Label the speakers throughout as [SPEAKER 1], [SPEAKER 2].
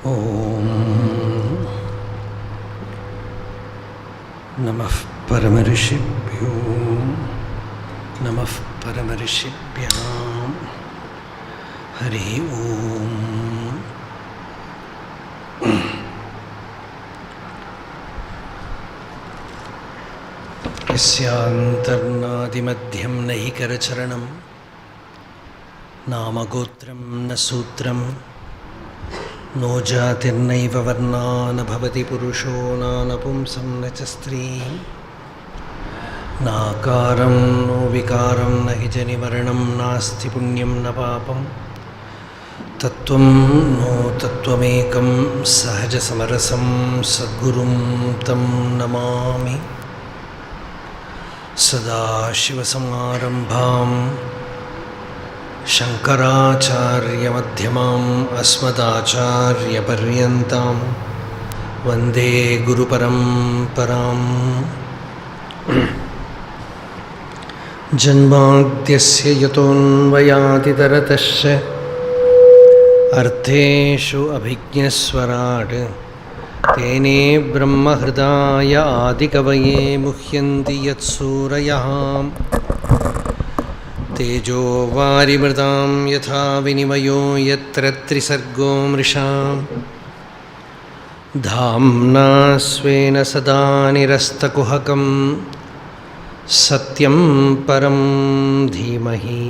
[SPEAKER 1] ओम नमः परमऋषिभ्यो नमः परमऋषिभ्यां हरि ओम। यस्यान्तर्नादिमध्यं न हि करचरणं नामगोत्रं न सूत्रं नो जातिर्नैव वर्णा न भवति पुरुषो नानपुंसं न च स्त्रीं नाकारं नो विकारं न हि जनिमरणं नास्ति पुण्यं न पापं तत्त्वं नो तत्त्वमेकं सहजसमरसं सद्गुरुं तं नमामि। सदाशिवसमारम्भां शङ्कराचार्यमध्यमाम् अस्मदाचार्यपर्यन्तां वन्दे गुरुपरम्पराम्। जन्माद्यस्य यतोऽन्वयादितरतश्च अर्थेषु अभिज्ञस्वराट् तेने ब्रह्महृदाय आदिकवये मुह्यन्ति यत्सूरयः तेजो वारिमृतां यथा विनिमयो यत्र त्रिसर्गो मृषा धाम्ना स्वेन सदा निरस्तकुहकं सत्यं परं धीमहि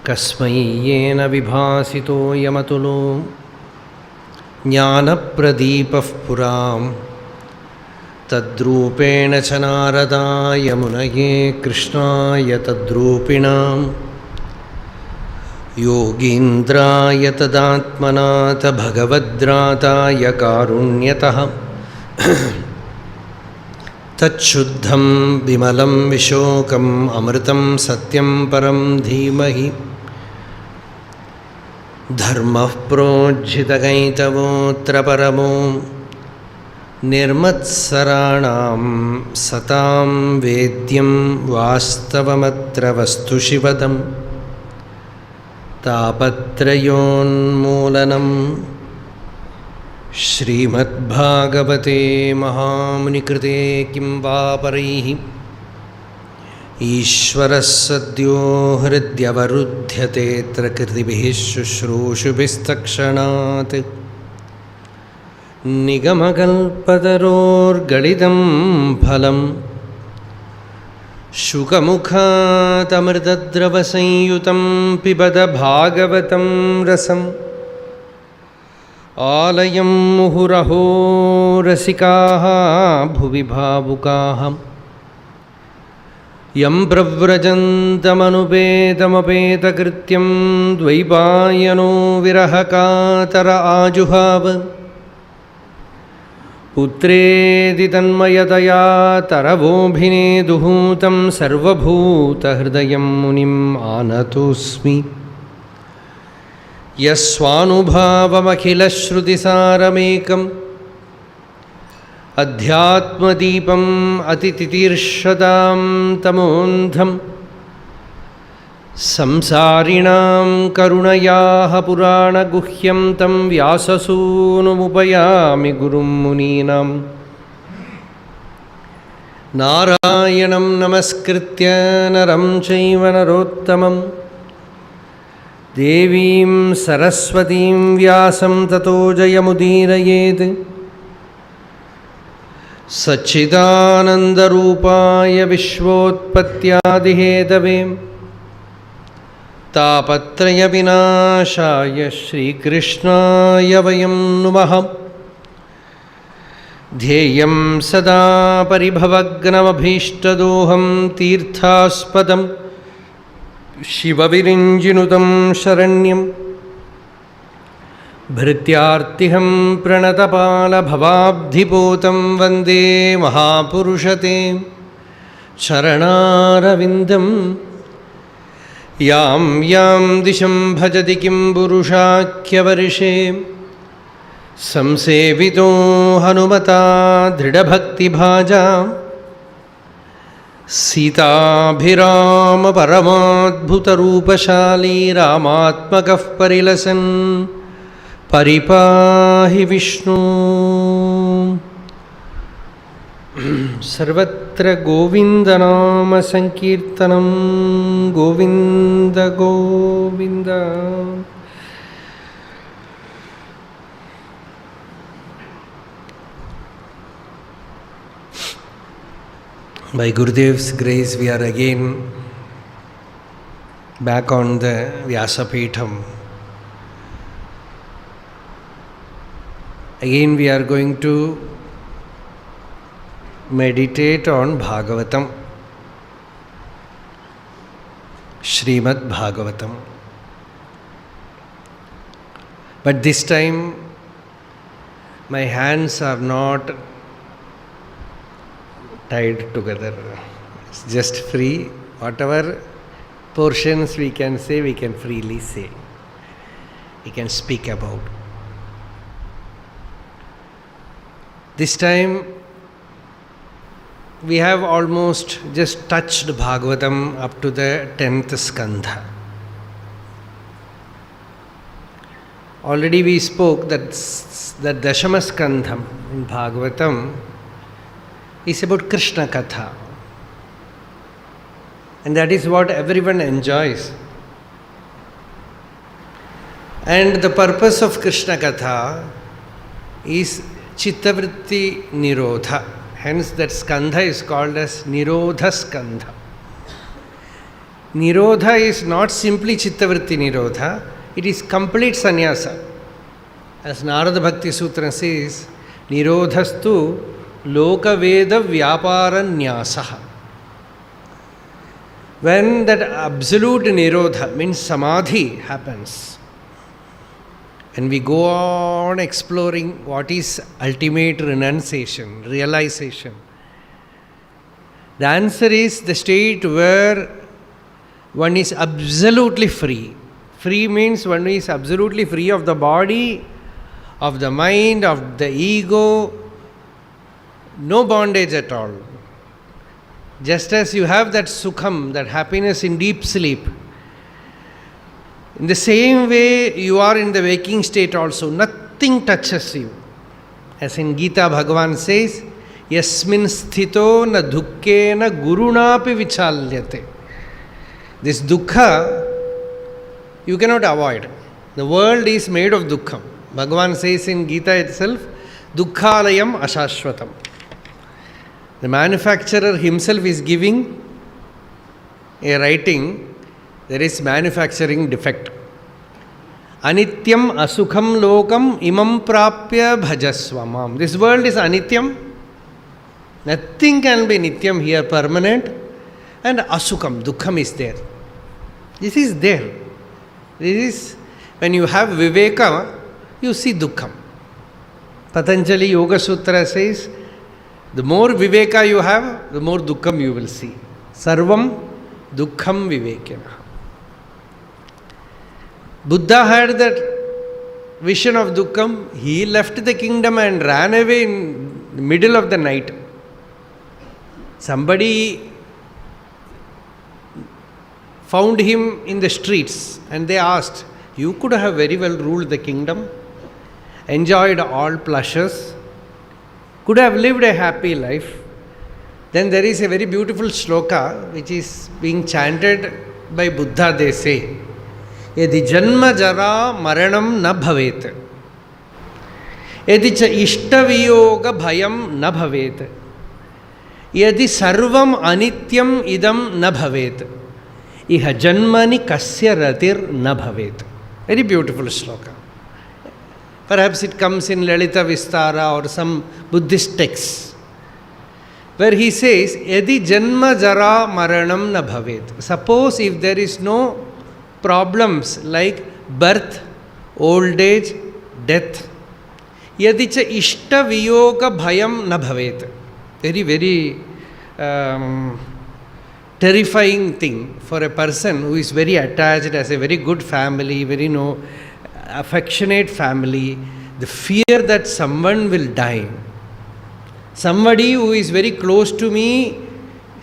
[SPEAKER 1] कस्मै येन विभासितो यमतुलो ज्ञानप्रदीपः पुरां तद्रूपेण च नारदाय मुनये कृष्णाय तद्रूपिणां योगीन्द्राय तदात्मनाथ भगवद्राताय कारुण्यतः तच्छुद्धं विमलं विशोकम् अमृतं सत्यं परं धीमहि धर्मः प्रोज्झितकैतवोऽत्र परमो निर्मत्सराणां सतां वेद्यं वास्तवमत्र वस्तु शिवदं तापत्रयोन्मूलनं श्रीमद्भागवते महामुनिकृते किं वा परैः ईश्वरः सद्यो हृद्यवरुध्यतेऽत्र कृतिभिः शुश्रूषुभिस्तक्षणात् निगमकल्पतरोर्गलितं फलं शुकमुखातमृतद्रवसंयुतं पिबत भागवतं रसम् आलयं मुहुरहो रसिकाः भुवि भावुकाः यं प्रव्रजन्तमनुपेतमपेतकृत्यं द्वैपायनो विरहकातर आजुहाव पुत्रेति तन्मयतया तरवोऽभिनेदुः तं सर्वभूतहृदयं मुनिम् आनतोऽस्मि। यस्वानुभावमखिलश्रुतिसारमेकम् अध्यात्मदीपम् अतितितीर्षतां तमोन्धं संसारिणां करुणयाः पुराणगुह्यं तं व्याससूनुमुपयामि गुरुं मुनीनां नारायणं नमस्कृत्य नरं चैव नरोत्तमं देवीं सरस्वतीं व्यासं ततो जयमुदीरयेत्। सच्चिदानन्दरूपाय विश्वोत्पत्त्यादिहेतवे तापत्रयविनाशाय श्रीकृष्णाय वयं नुमः। ध्येयं सदा परिभवग्नमभीष्टदोहं तीर्थास्पदं शिवविरिञ्जिनुतं शरण्यं भृत्यार्तिहं प्रणतपालभवाब्धिपोतं वन्दे महापुरुषते चरणारविन्दं यां यां दिशं भजति किं पुरुषाख्यवर्षे संसेवितो हनुमता दृढभक्तिभाजा सीताभिराम परमाद्भुतरूपशाली रामात्मकः परिलसन् परिपाहि विष्णु। सर्वत्र गोविन्दनाम संकीर्तनं Govind Govind. By Gurudev's grace, we are again back on the Vyasapitham. Again, we are going to meditate on Bhagavatam, Srimad Bhagavatam. But this time, my hands are not tied together. It's just free. Whatever portions we can say, we can freely say. We can speak about. This time, we have almost just touched Bhagavatam up to the 10th Skanda. Already we spoke that the Dashama Skandham in Bhagavatam is about Krishna Katha. And that is what everyone enjoys. And the purpose of Krishna Katha is Chittavritti Nirodha. Hence that Skandha is called as Nirodha Skandha. Nirodha is not simply Chittavritti Nirodha, it is complete sannyasa. As Narada Bhakti Sutra says, Nirodhastu Lokaveda Vyapara Nyasaha. When that absolute Nirodha means Samadhi happens, and we go on exploring what is ultimate renunciation, realization. The answer is the state where one is absolutely free. Free means one is absolutely free of the body, of the mind, of the ego, no bondage at all. Just as you have that sukham, that happiness in deep sleep, in the same way you are in the waking state also. Nothing touches you. As in Gita, Bhagavan says, Yasmin sthito na dukke na gurunapi vichalyate. This dukkha you cannot avoid. The world is made of dukkha. Bhagavan says in Gita itself, Dukkhalayam ashashvatam. The manufacturer himself is giving a writing, there is manufacturing defect. Anityam asukham lokam imam prapya bhajasvamam. This world is anityam. Nothing can be nityam here, permanent. And asukham, dukkham is there. This is there. This is, when you have viveka, you see dukkham. Patanjali Yoga Sutra says, the more viveka you have, the more dukkham you will see. Sarvam dukkham vivekena. Buddha had that vision of dukkham. He left the kingdom and ran away in the middle of the night. Somebody found him in the streets and they asked, you could have very well ruled the kingdom, enjoyed all pleasures, could have lived a happy life. Then there is a very beautiful shloka which is being chanted by Buddha, they say, Yadi janma jara maranam na bhavet. Yadi cha ishtaviyoga bhayam na bhavet. Yadi sarvam anityam idam na bhavet. Iha janmani kasya ratir na bhavet. Very beautiful shloka. Perhaps it comes in Lalita Vistara or some Buddhist text, where he says, Yadi janma jara maranam na bhavet. Suppose if there is no problems like birth, old age, death, Yadi cha ishta viyoga bhayam na bhavet. Very, very terrifying thing for a person who is very attached, has a very good family, very affectionate family, the fear that someone will die. Somebody who is very close to me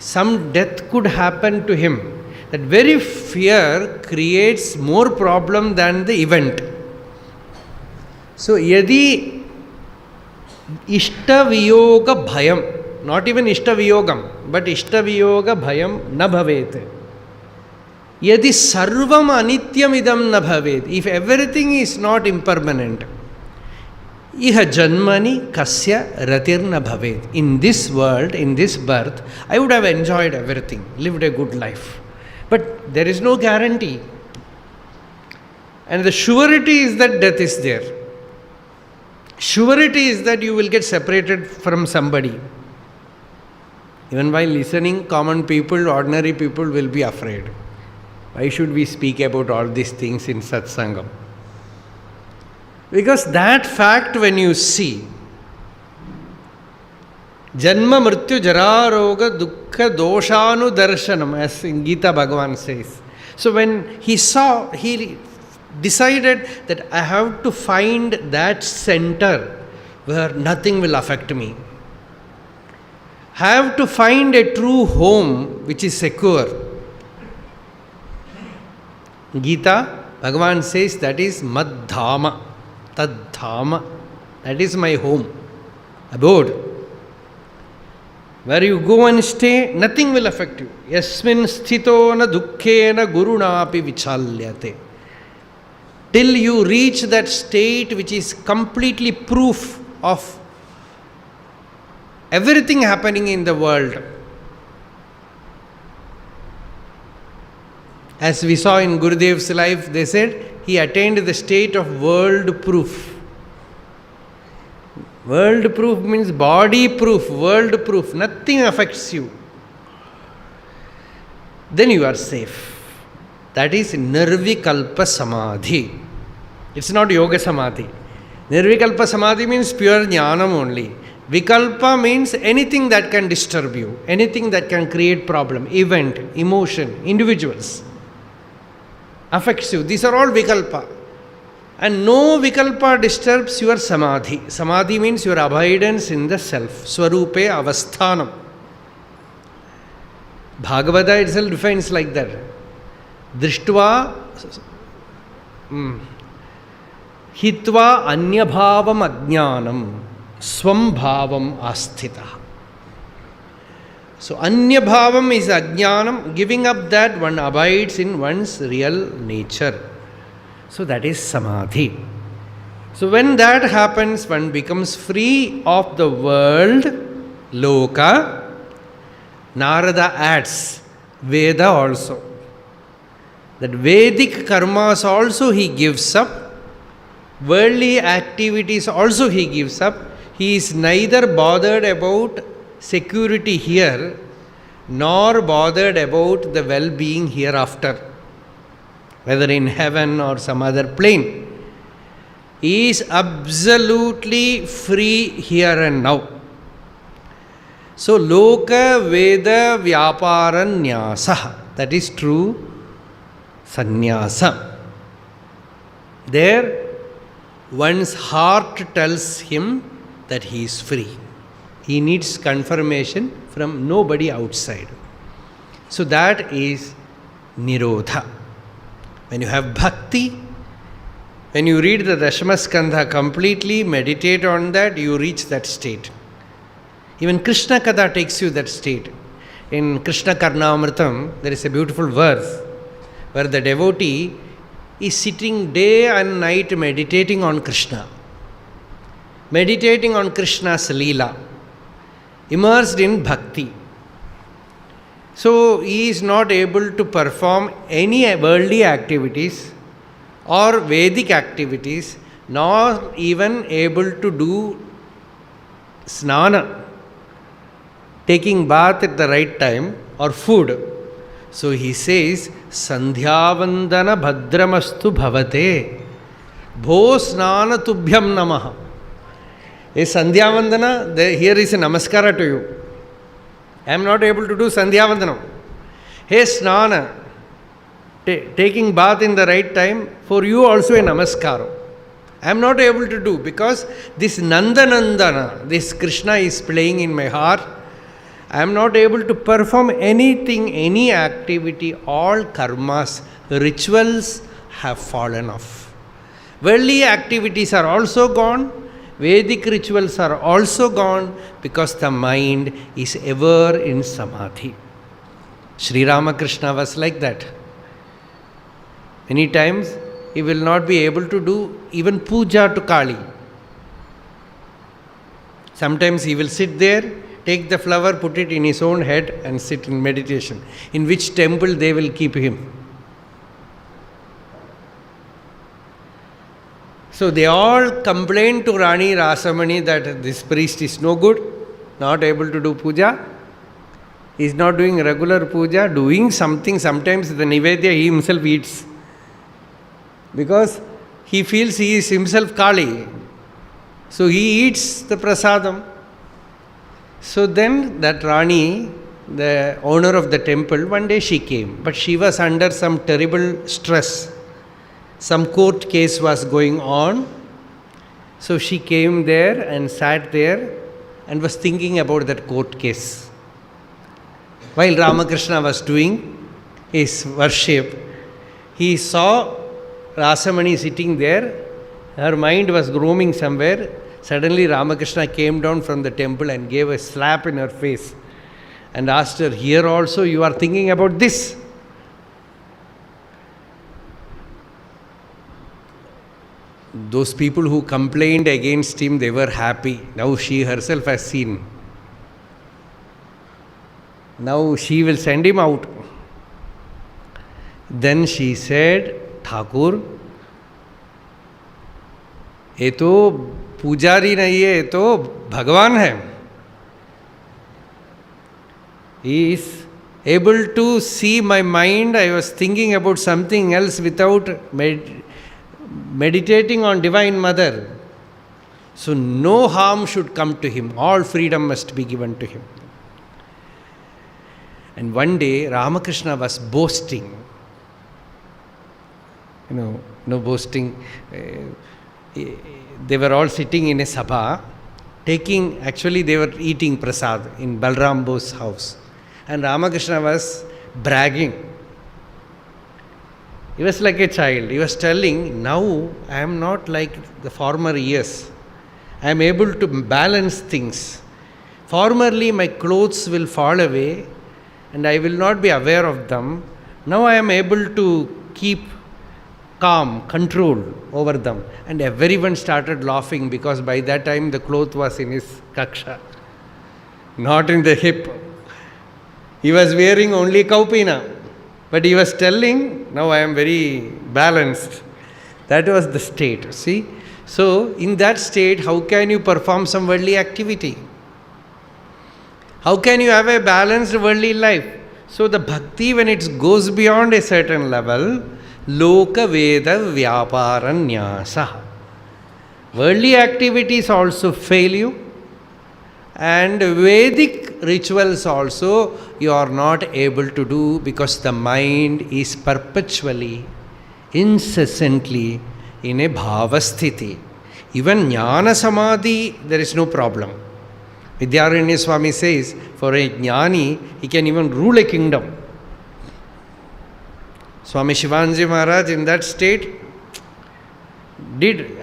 [SPEAKER 1] some death could happen to him. That very fear creates more problem than the event. So, yadi ishtaviyoga bhayam, not even ishtaviyogam, but ishtaviyoga bhayam na bhavet. Yadi sarvam anityam idam na bhavet. If everything is not impermanent, iha janmani kasya ratir na bhavet. In this world, in this birth, I would have enjoyed everything, lived a good life. But there is no guarantee. And the surety is that death is there. Surety is that you will get separated from somebody. Even while listening, common people, ordinary people will be afraid. Why should we speak about all these things in satsangam? Because that fact, when you see, Janma Mrityu Jara Roga Dukkha Doshanu Darshanam, as in Gita Bhagavan says. So when he saw, he decided that I have to find that center where nothing will affect me. I have to find a true home which is secure. Gita, Bhagavan says that is Madhama, Tadhama. That is my home, abode. Where you go and stay, nothing will affect you. Yasmin sthito na dukkena guruna api vichalyate. Till you reach that state which is completely proof of everything happening in the world. As we saw in Gurudev's life, they said he attained the state of world proof. World proof means body proof, world proof. Nothing affects you. Then you are safe. That is Nirvikalpa Samadhi. It's not Yoga Samadhi. Nirvikalpa Samadhi means pure Jnanam only. Vikalpa means anything that can disturb you, anything that can create problem, event, emotion, individuals. Affects you. These are all Vikalpa. And no Vikalpa disturbs your Samadhi. Samadhi means your abidance in the self. Swarupe Avasthanam. Bhagavata itself defines like that. Drishtva Hitva Anyabhavam Ajnanam Swam Bhavam Asthita. So Anyabhavam is Ajnanam, giving up that one abides in one's real nature. So that is Samadhi. So when that happens, one becomes free of the world, Loka. Narada adds Veda also. That Vedic karmas also he gives up. Worldly activities also he gives up. He is neither bothered about security here, nor bothered about the well-being hereafter, whether in heaven or some other plane. He is absolutely free here and now. So, Loka Veda Vyaparanyasa, that is true sannyasa. There, one's heart tells him that he is free. He needs confirmation from nobody outside. So that is Nirodha. When you have bhakti, when you read the Dashama Skanda completely, meditate on that, you reach that state. Even Krishna Katha takes you that state. In Krishna Karnamritam, there is a beautiful verse where the devotee is sitting day and night meditating on Krishna. Meditating on Krishna's Leela. Immersed in bhakti. So he is not able to perform any worldly activities or Vedic activities, nor even able to do snana, taking bath at the right time, or food. So he says, Sandhyavandana bhadramastu bhavate bho snana tubhyam namaha. A Sandhyavandana, here is a namaskara to you. I am not able to do Sandhyavandanam. Hey Snana, taking bath in the right time, for you also a namaskara. I am not able to do because this Nandanandana, this Krishna is playing in my heart, I am not able to perform anything, any activity, all karmas, rituals have fallen off. Worldly activities are also gone, Vedic rituals are also gone, because the mind is ever in samadhi. Sri Ramakrishna was like that. Many times he will not be able to do even puja to Kali. Sometimes he will sit there, take the flower, put it in his own head and sit in meditation. In which temple they will keep him? So they all complained to Rani Rasamani that this priest is no good, not able to do puja. He is not doing regular puja, doing something. Sometimes the Nivedya he himself eats, because he feels he is himself Kali. So he eats the prasadam. So then that Rani, the owner of the temple, one day she came, but she was under some terrible stress. Some court case was going on. So she came there and sat there and was thinking about that court case. While Ramakrishna was doing his worship, he saw Rasamani sitting there. Her mind was roaming somewhere. Suddenly Ramakrishna came down from the temple and gave a slap in her face and asked her, "Here also you are thinking about this?" Those people who complained against him, they were happy. Now she herself has seen. Now she will send him out. Then she said, "Thakur, ये तो पुजारी नहीं है, ये तो भगवान है. He is able to see my mind. I was thinking about something else without meditating on Divine Mother. So no harm should come to him. All freedom must be given to him." And one day Ramakrishna was boasting. Boasting. They were all sitting in a sabha, actually they were eating prasad in Balram Bose's house. And Ramakrishna was bragging. He was like a child. He was telling, "Now I am not like the former years. I am able to balance things. Formerly my clothes will fall away and I will not be aware of them. Now I am able to keep calm, control over them." And everyone started laughing, because by that time the cloth was in his kaksha, not in the hip. He was wearing only kaupina, but he was telling, "Now I am very balanced." That was the state, see. So in that state, how can you perform some worldly activity? How can you have a balanced worldly life? So the bhakti, when it goes beyond a certain level, Loka Veda Vyaparanyasa. Worldly activities also fail you, and Vedic rituals also you are not able to do, because the mind is perpetually, incessantly in a bhavasthiti. Even jnana samadhi, there is no problem. Vidyaranya Swami says, for a jnani, he can even rule a kingdom. Swami Shivanji Maharaj in that state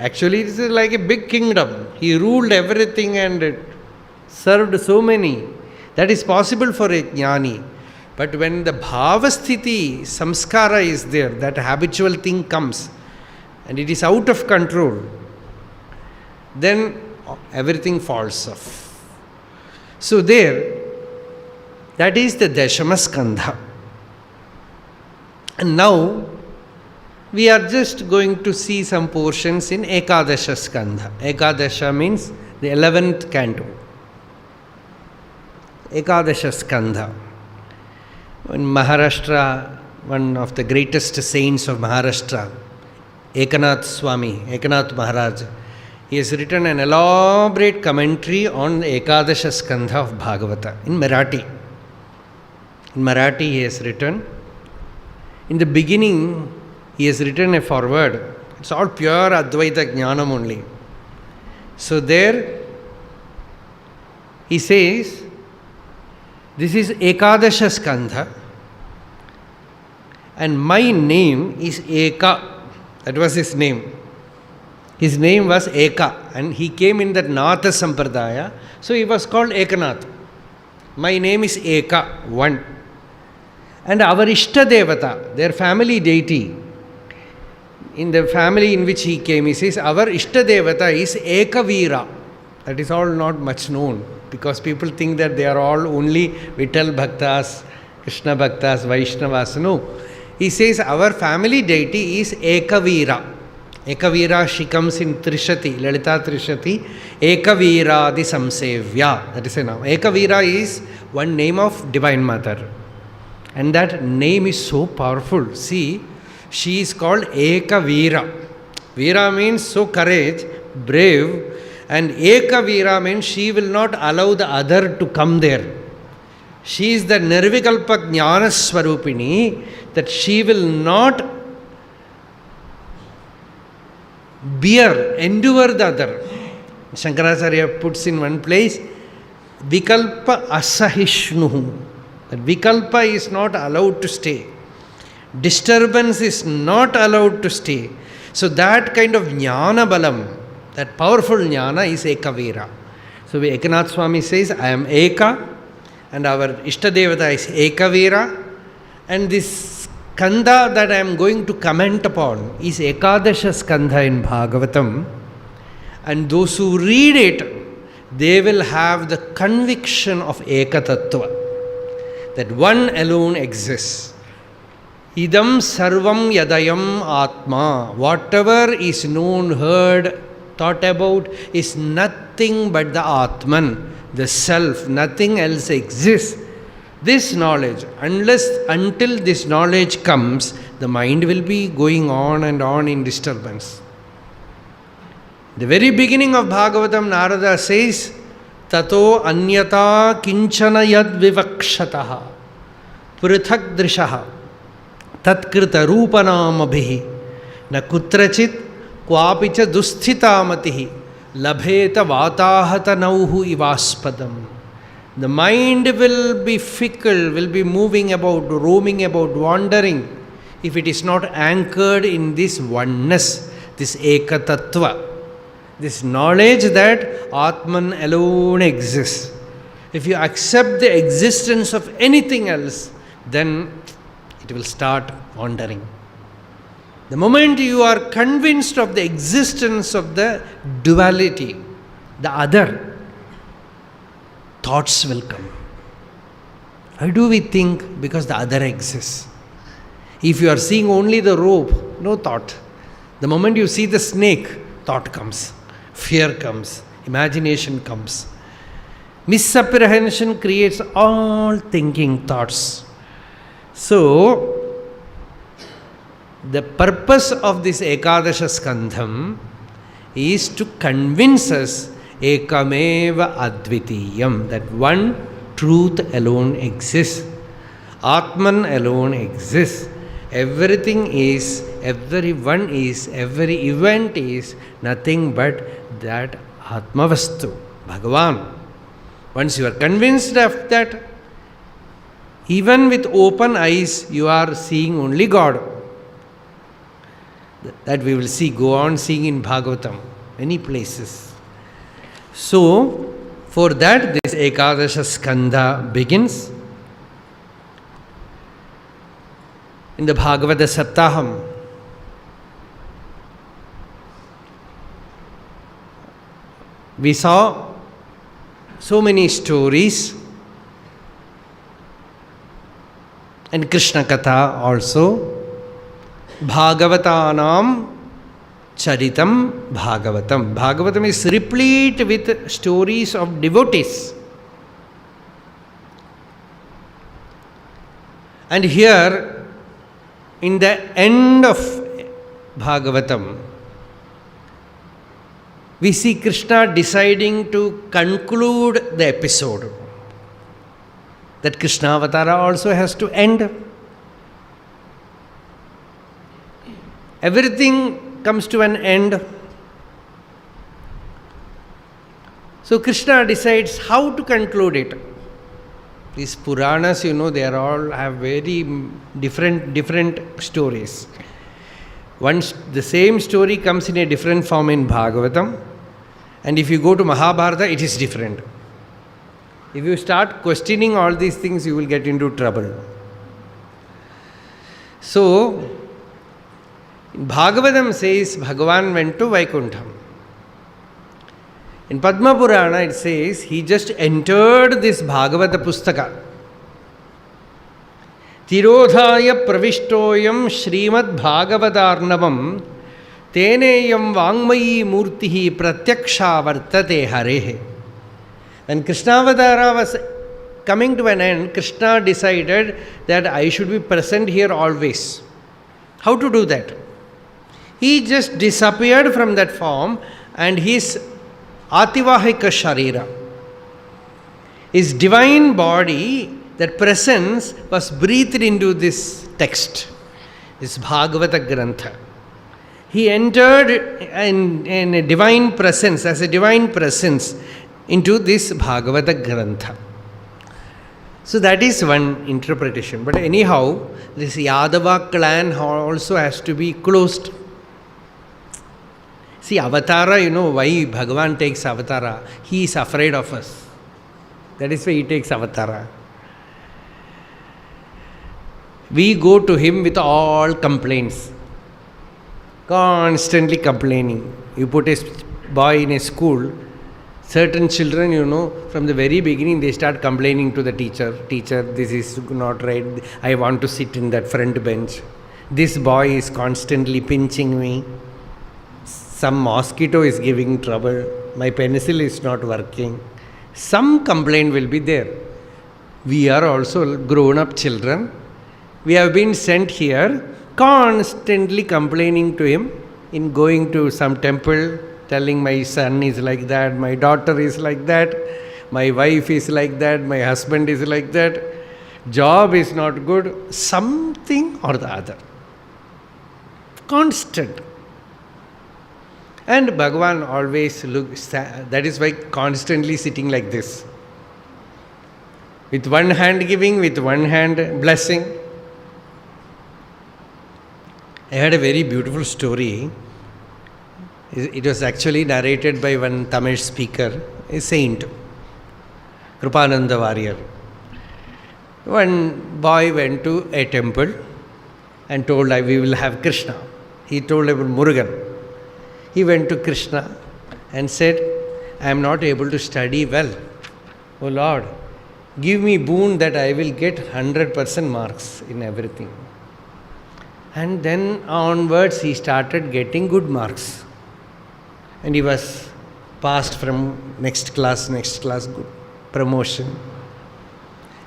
[SPEAKER 1] actually it is like a big kingdom. He ruled everything and served so many. That is possible for a jnani. But when the bhavasthiti, samskara is there, that habitual thing comes and it is out of control, then everything falls off. So that is the Dashama Skandha. And now we are just going to see some portions in Ekadasha Skandha. Ekadasha means the 11th canto. Ekadasha Skandha. In Maharashtra, one of the greatest saints of Maharashtra, Ekanath Maharaj, he has written an elaborate commentary on the Ekadasha Skandha of Bhagavata in Marathi. In Marathi he has written, in the beginning he has written a foreword. It's all pure Advaita Jnanam only. So there he says, This is Ekadasha Skandha, and my name is Eka. That was his name. His name was Eka, and he came in that Natha Sampradaya, so he was called Ekanath. My name is Eka, one. And our Ishta Devata, their family deity, in the family in which he came, he says, our Ishta Devata is Ekavira. That is all not much known, because people think that they are all only Vittal Bhaktas, Krishna Bhaktas, Vaishnavas. No. He says our family deity is Ekavira. Ekavira, she comes in Trishati, Lalita Trishati, Ekavira the Samsevya. That is a name. Ekavira is one name of Divine Mother. And that name is so powerful. See, she is called Ekavira. Veera means so courage, brave. And Ekavira means she will not allow the other to come there. She is the Nirvikalpa Jnana Swarupini, that she will not endure the other. Shankaracharya puts in one place, Vikalpa Asahishnuhu. That Vikalpa is not allowed to stay. Disturbance is not allowed to stay. So that kind of Jnana Balam, that powerful Jnana is Ekavira. So Ekanath Swami says, I am Eka, and our Ishtadevata is Ekavira, and this Skanda that I am going to comment upon is Ekadasha Skandha in Bhagavatam, and those who read it, they will have the conviction of Ekatattva, that one alone exists. Idam sarvam yadayam atma, whatever is known, heard, thought about is nothing but the Atman, the self, nothing else exists. This knowledge, until this knowledge comes, the mind will be going on and on in disturbance. The very beginning of Bhagavatam, Narada says, Tato anyata kinchana yad vivakshataha prithak drishaha tatkrita rupanamabhihi na kutrachit kwapicha dusthita labheta vatahata nauhu ivaspadam. The mind will be fickle, will be moving about, roaming about, wandering, if it is not anchored in this oneness, this ekatattva, this knowledge that Atman alone exists. If you accept the existence of anything else, then it will start wandering. The moment you are convinced of the existence of the duality, the other, thoughts will come. Why do we think? Because the other exists. If you are seeing only the rope, no thought. The moment you see the snake, thought comes, fear comes, imagination comes. Misapprehension creates all thinking thoughts. So, the purpose of this Ekadasha Skandham is to convince us Ekameva Advitiyam, that one truth alone exists. Atman alone exists. Everything is, everyone is, every event is nothing but that Atmavastu, Bhagavan. Once you are convinced of that, even with open eyes, you are seeing only God. That we will see, go on seeing in Bhagavatam, many places. So, for that, this Ekadasha Skanda begins. In the Bhagavata Saptaham, we saw so many stories, and Krishna Katha also. Bhagavatanam Charitam Bhagavatam. Bhagavatam is replete with stories of devotees. And here, in the end of Bhagavatam, we see Krishna deciding to conclude the episode. That Krishna Avatara also has to end. Everything comes to an end. So Krishna decides how to conclude it. These Puranas, they are all have very different stories. Once the same story comes in a different form in Bhagavatam, and if you go to Mahabharata, it is different. If you start questioning all these things, you will get into trouble. So, Bhagavatam says Bhagavan went to Vaikuntham. In Padma Purana it says he just entered this Bhagavata Pustaka. Tirodhaya pravishtoyam Srimad Bhagavatarnavam teneyam vangmayi murtihi pratyaksha vartate harehe. When Krishnavadara was coming to an end, Krishna decided that I should be present here always. How to do that? He just disappeared from that form, and his Ativahika Sharira, his divine body, that presence was breathed into this text, this Bhagavata Grantha. He entered in a divine presence, as a divine presence, into this Bhagavata Grantha. So that is one interpretation. But anyhow, this Yadava clan also has to be closed. See, Avatara, why Bhagavan takes Avatara? He is afraid of us. That is why he takes Avatara. We go to him with all complaints. Constantly complaining. You put a boy in a school, certain children, from the very beginning they start complaining to the teacher. Teacher, this is not right. I want to sit in that front bench. This boy is constantly pinching me. Some mosquito is giving trouble. My pencil is not working. Some complaint will be there. We are also grown-up children. We have been sent here, constantly complaining to him in going to some temple, telling my son is like that, my daughter is like that, my wife is like that, my husband is like that, job is not good, something or the other. Constant. And Bhagavan always looks, that is why constantly sitting like this. With one hand giving, with one hand blessing. I had a very beautiful story. It was actually narrated by one Tamil speaker, a saint, Krupananda Warrior. One boy went to a temple and told, we will have Krishna. He told about Murugan. He went to Krishna and said, I am not able to study well. Oh Lord, give me boon that I will get 100% marks in everything. And then onwards he started getting good marks. And he was passed from next class, good promotion.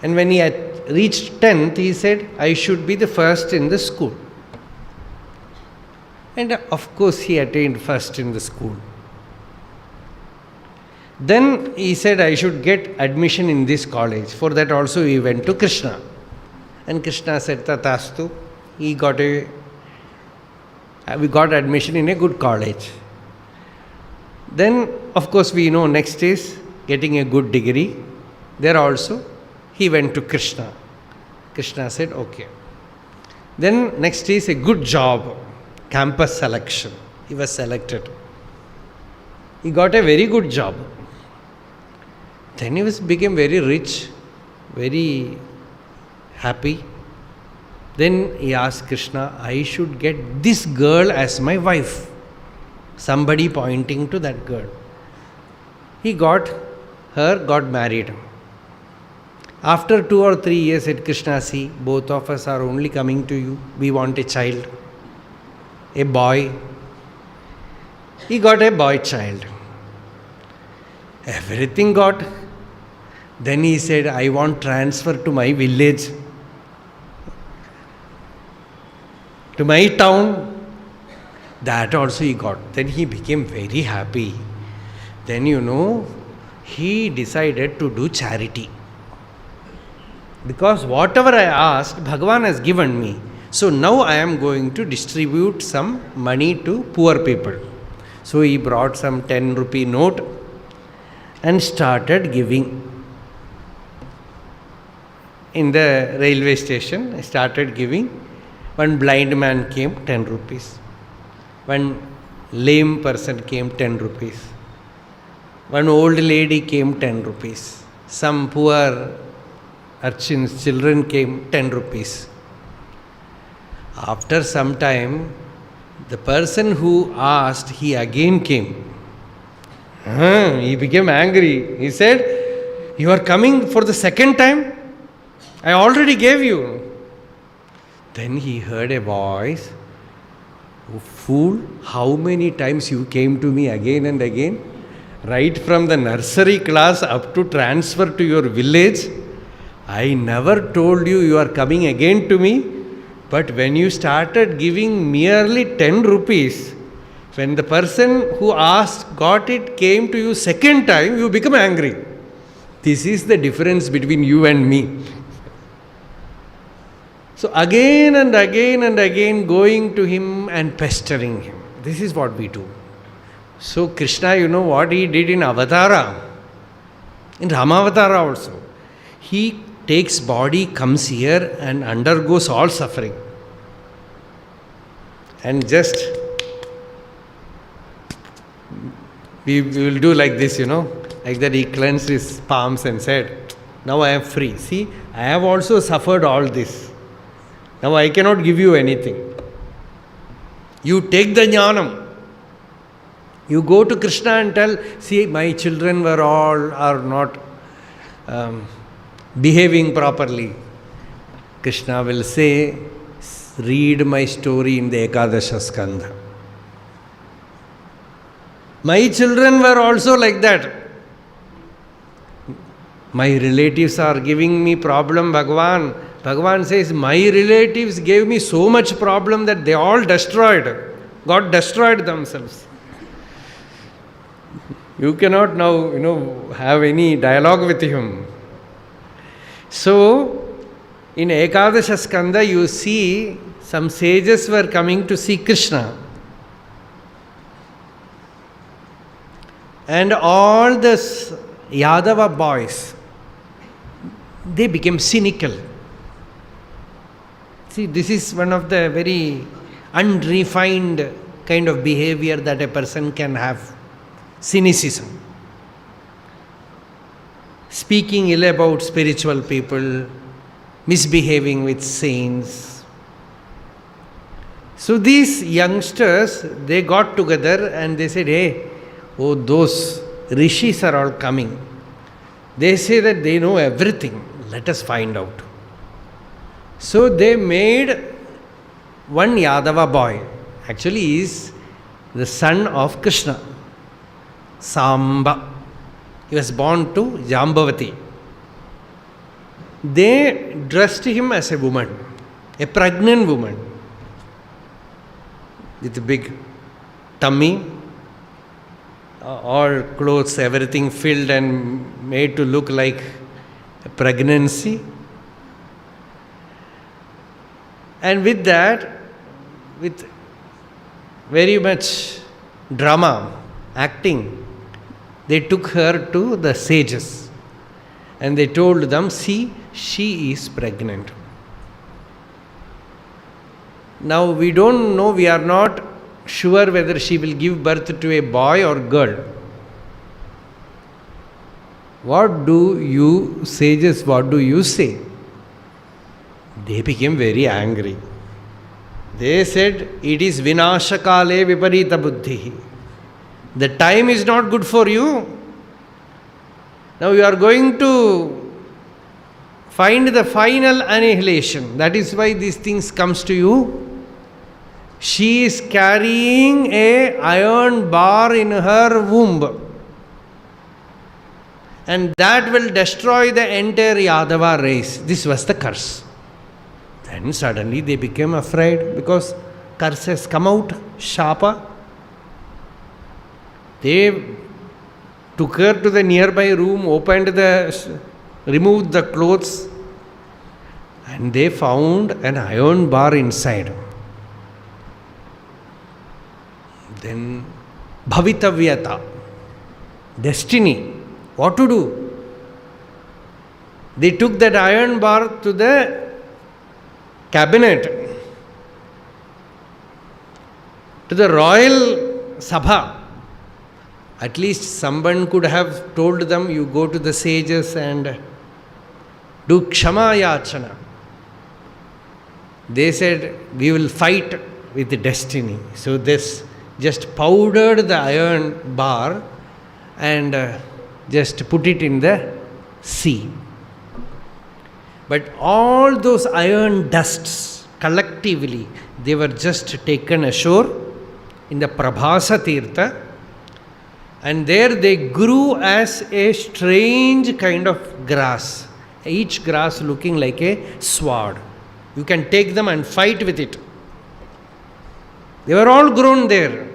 [SPEAKER 1] And when he had reached 10th, he said, I should be the first in the school. And of course he attained first in the school. Then he said, I should get admission in this college. For that also he went to Krishna. And Krishna said, Tatastu. We got admission in a good college. Then, of course, we know next is getting a good degree. There also, he went to Krishna. Krishna said, okay. Then, next is a good job, campus selection. He was selected. He got a very good job. Then he became very rich, very happy. Then he asked Krishna, I should get this girl as my wife. Somebody pointing to that girl. He got married. After 2 or 3 years, said Krishna, see, both of us are only coming to you. We want a child, a boy. He got a boy child. Everything got. Then he said, I want transfer to my village, to my town. That also he got. Then he became very happy. Then he decided to do charity. Because whatever I asked, Bhagavan has given me. So now I am going to distribute some money to poor people. So he brought some 10 rupee note and started giving. in the railway station. I started giving. One blind man came, 10 rupees. One lame person came, 10 rupees. One old lady came, 10 rupees. Some poor urchins, children came, 10 rupees. After some time, the person who asked, he again came. He became angry. He said, "You are coming for the second time? I already gave you." Then he heard a voice, "Oh, fool, how many times you came to me again and again? Right from the nursery class up to transfer to your village. I never told you you are coming again to me. But when you started giving merely 10 rupees, when the person who asked, got it, came to you second time, you become angry. This is the difference between you and me." So again and again and again going to him and pestering him. This is what we do. So Krishna, you know what he did in Avatara? In Ramavatara also. He takes body, comes here and undergoes all suffering. And just, we will do like this, like that he cleansed his palms and said, "Now I am free. See, I have also suffered all this. Now I cannot give you anything. You take the jnanam. You go to Krishna and tell, see, my children are not behaving properly." Krishna will say, "Read my story in the Ekadasha Skanda. My children were also like that. My relatives are giving me problem, Bhagavan." Bhagavan says, "My relatives gave me so much problem that they all destroyed. God destroyed themselves." You cannot now, have any dialogue with him. So, in Ekadasha Skanda, you see some sages were coming to see Krishna. And all the Yadava boys, they became cynical. See, this is one of the very unrefined kind of behavior that a person can have. Cynicism. Speaking ill about spiritual people, misbehaving with saints. So these youngsters, they got together and they said, "Hey, those rishis are all coming. They say that they know everything. Let us find out." So they made one Yadava boy. Actually, he is the son of Krishna. Samba. He was born to Jambavati. They dressed him as a woman, a pregnant woman, with a big tummy, all clothes, everything filled and made to look like a pregnancy. And with that, with very much drama, acting, they took her to the sages and they told them, "See, she is pregnant." Now we don't know, we are not sure whether she will give birth to a boy or girl. What do you sages, what do you say? They became very angry. They said, "It is vinashakale viparita buddhi. The time is not good for you. Now you are going to find the final annihilation. That is why these things comes to you. She is carrying a iron bar in her womb. And that will destroy the entire Yadava race." This was the curse. Then suddenly they became afraid because curse has come out, Shapa. They took her to the nearby room, removed the clothes, and they found an iron bar inside. Then Bhavitavyata, destiny, what to do? They took that iron bar to the cabinet, to the royal sabha. At least someone could have told them, you go to the sages and do kshama yachana. They said, we will fight with destiny. So this just powdered the iron bar and just put it in the sea. But all those iron dusts collectively, they were just taken ashore in the Prabhasa Tirtha, and there they grew as a strange kind of grass, each grass looking like a sword. You can take them and fight with it. They were all grown there.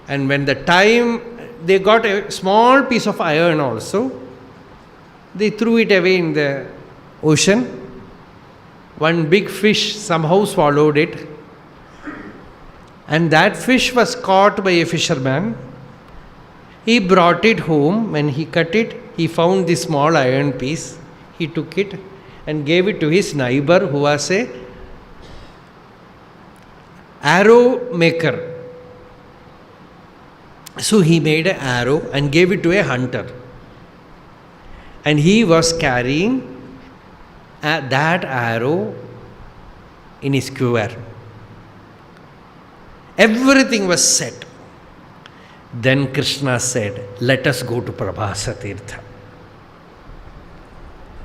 [SPEAKER 1] And when the time they got a small piece of iron also, they threw it away in the ocean. One big fish somehow swallowed it. And that fish was caught by a fisherman. He brought it home. When he cut it, he found this small iron piece. He took it and gave it to his neighbor who was a arrow maker. So he made an arrow and gave it to a hunter. And he was carrying that arrow in his quiver. Everything was set. Then Krishna said, let us go to Prabhasa Tirtha.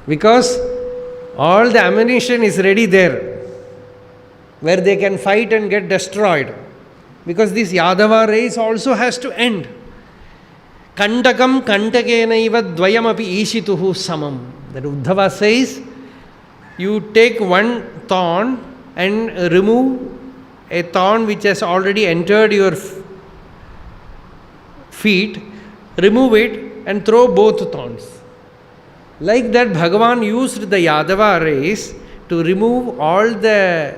[SPEAKER 1] Because all the ammunition is ready there, where they can fight and get destroyed. Because this Yadava race also has to end. Kantakam kantakenaiva dvayamapi ishituhu samam. That Uddhava says, you take one thorn and remove a thorn which has already entered your feet, remove it and throw both thorns. Like that, Bhagavan used the Yadava race to remove all the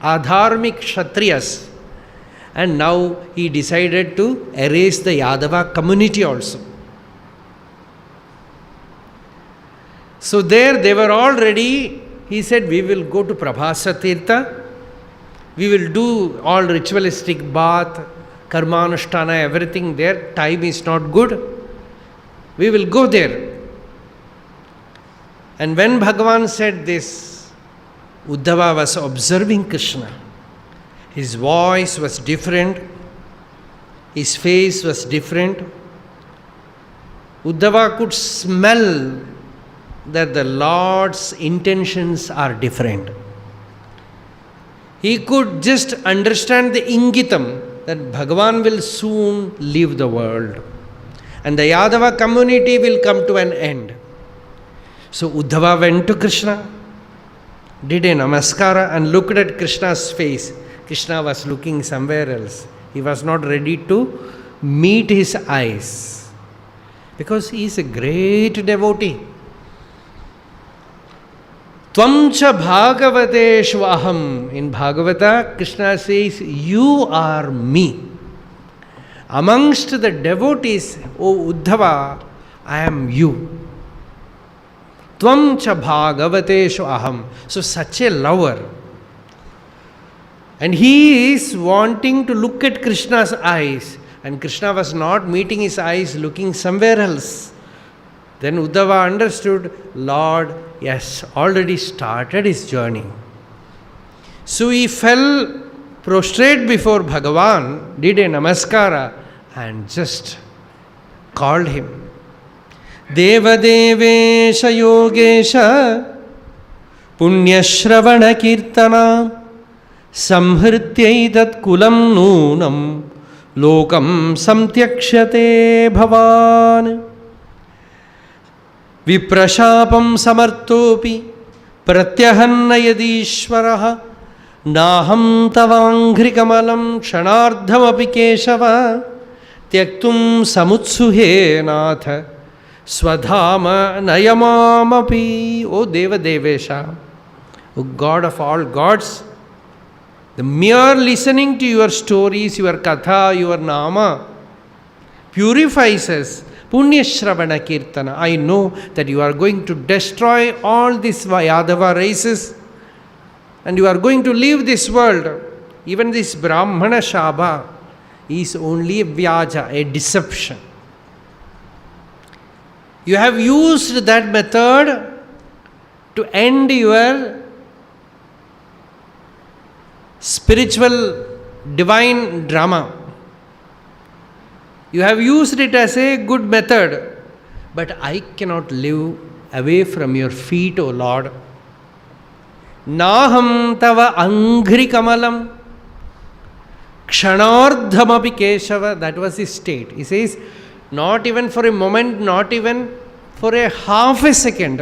[SPEAKER 1] adharmic Kshatriyas. And now he decided to erase the Yadava community also. So there they were all ready. He said, we will go to Prabhasa Tirtha. We will do all ritualistic bath, karmanushtana, everything there. Time is not good. We will go there. And when Bhagavan said this, Uddhava was observing Krishna. His voice was different. His face was different. Uddhava could smell that the Lord's intentions are different. He could just understand the ingitam that Bhagavan will soon leave the world and the Yadava community will come to an end. So Uddhava went to Krishna, did a namaskara and looked at Krishna's face. Krishna was looking somewhere else. He was not ready to meet his eyes because he is a great devotee. Tvamcha Bhagavateshu aham. In Bhagavata, Krishna says, you are me. Amongst the devotees, O Uddhava, I am you. Tvamcha Bhagavateshu aham. So such a lover. And he is wanting to look at Krishna's eyes. And Krishna was not meeting his eyes, looking somewhere else. Then Uddhava understood, Lord, yes, already started his journey. So he fell prostrate before Bhagavan, did a namaskara and just called him. Deva Devesha Yogesha Punyashravana Kirtana Samhrityaitat Kulam Noonam Lokam Samtyakshate Bhavan Viprashapam Samartopi Pratyahanna Yadishvaraha Naham Tavangrikamalam Kshanardhamapi Keshava Tyaktum Samutsuhe Natha Swadhama Nayamamapi. O Deva Devesha, O God of all gods, the mere listening to your stories, your katha, your nama purifies us. Punya Shravana Kirtana. I know that you are going to destroy all these Yadava races and you are going to leave this world. Even this Brahmana Shabha is only a Vyaja, a deception. You have used that method to end your spiritual divine drama. You have used it as a good method, but I cannot live away from your feet, O Lord. Naham tava angri kamalam kshanardhamapi Keshava. That was his state. He says, not even for a moment, not even for a half a second,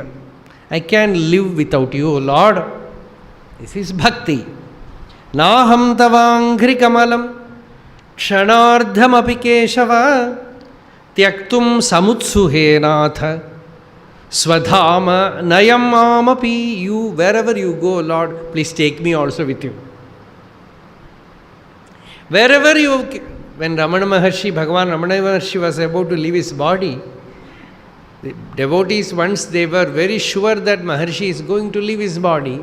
[SPEAKER 1] I can live without you, O Lord. This is bhakti. Naham tavangri kamalam kshanardhamapi Keshava tyaktum samutsuhe natha swadhama nayamamapi. You, wherever you go, Lord, please take me also with you. Wherever you, when Ramana Maharshi, Bhagavan Ramana Maharshi was about to leave his body, the devotees, once they were very sure that Maharshi is going to leave his body,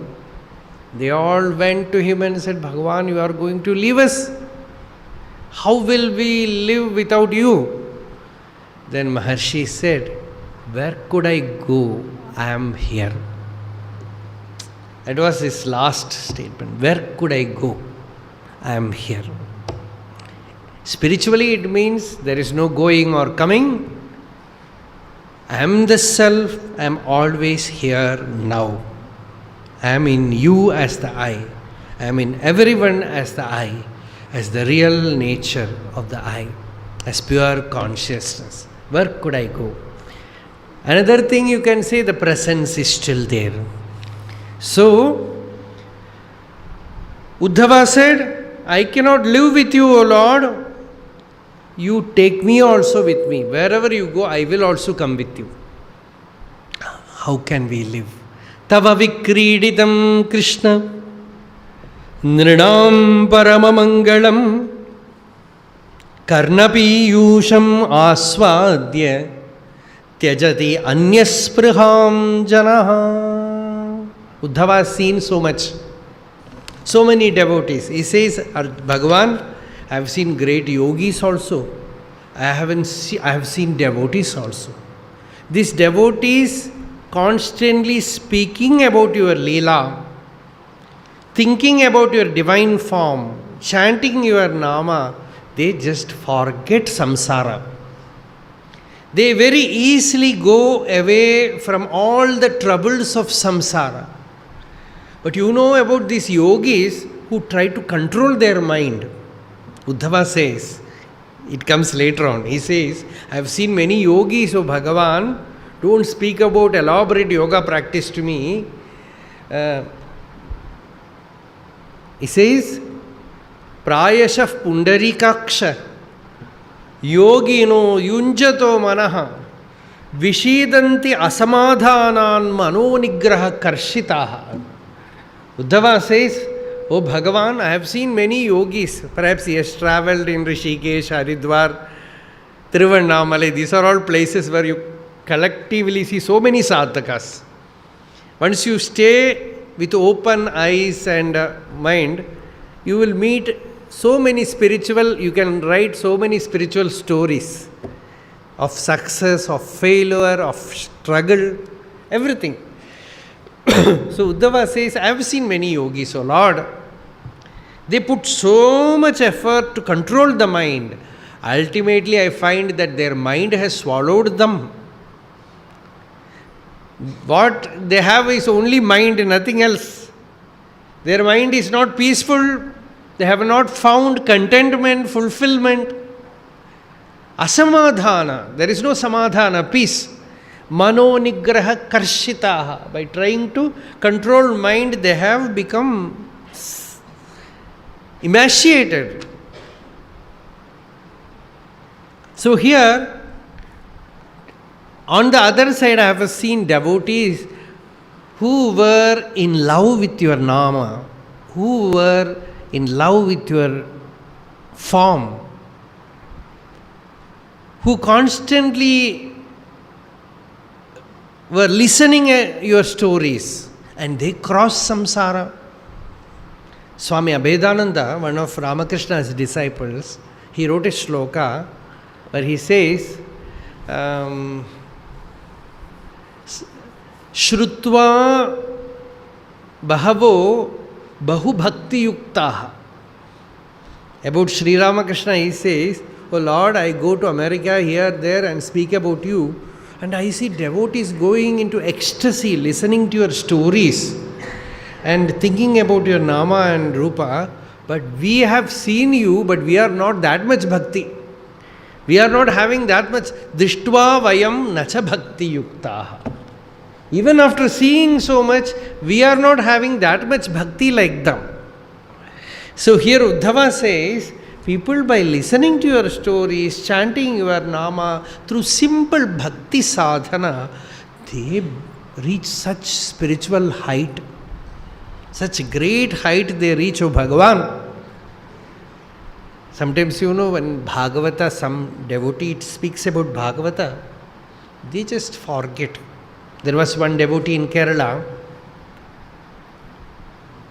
[SPEAKER 1] they all went to him and said, Bhagavan, you are going to leave us. How will we live without you? Then Maharshi said, where could I go? I am here. That was his last statement. Where could I go? I am here. Spiritually, it means there is no going or coming. I am the self. I am always here now. I am in you as the I. I am in everyone as the I, as the real nature of the I, as pure consciousness. Where could I go? Another thing you can say, the presence is still there. So, Uddhava said, I cannot live with you, O Lord. You take me also with me. Wherever you go, I will also come with you. How can we live? Tava vikriditam Krishna nrinam paramamangalam karnapiyusham aswadya tyajati anyaspriham janaha. Uddhava has seen so much. So many devotees. He says, Bhagavan, I have seen great yogis also. I have seen devotees also. These devotees constantly speaking about your Leela, thinking about your divine form, chanting your Nama, they just forget samsara. They very easily go away from all the troubles of samsara. But you know about these yogis who try to control their mind. Uddhava says, it comes later on, he says, I have seen many yogis, O Bhagavan, don't speak about elaborate yoga practice to me. He says, Prayashaf pundarikaksha yogino yunjato manaha vishidanti asamadhanan manonigraha karshitaha. Uddhava says, Oh Bhagavan, I have seen many yogis. Perhaps he has travelled in Rishikesh, Haridwar, Tiruvannamalai. These are all places where you collectively see so many sadhakas. Once you stay with open eyes and mind, you will meet so many spiritual, you can write so many spiritual stories of success, of failure, of struggle, everything. So Uddhava says, I have seen many yogis, O Lord. They put so much effort to control the mind. Ultimately, I find that their mind has swallowed them. What they have is only mind, nothing else. Their mind is not peaceful. They have not found contentment, fulfillment. Asamadhana. There is no samadhana, peace. Mano nigraha karshitaha. By trying to control mind, they have become emaciated. So here, on the other side, I have seen devotees who were in love with your Nama, who were in love with your form, who constantly were listening at your stories, and they crossed samsara. Swami Abhedananda, one of Ramakrishna's disciples, he wrote a shloka where he says, Shrutva Bahavo Bahu Bhakti Yuktaha. About Sri Ramakrishna, he says, "Oh Lord, I go to America, here, there, and speak about you, and I see devotees going into ecstasy, listening to your stories and thinking about your Nama and Rupa, but we have seen you, but we are not that much bhakti. We are not having that much. Dishtva vayam nacha bhakti yuktaha." Even after seeing so much, we are not having that much bhakti like them. So here Uddhava says, people by listening to your stories, chanting your Nama, through simple bhakti sadhana, they reach such spiritual height. Such great height they reach, O Bhagavan. Sometimes, when Bhagavata, some devotee speaks about Bhagavata, they just forget. There was one devotee in Kerala,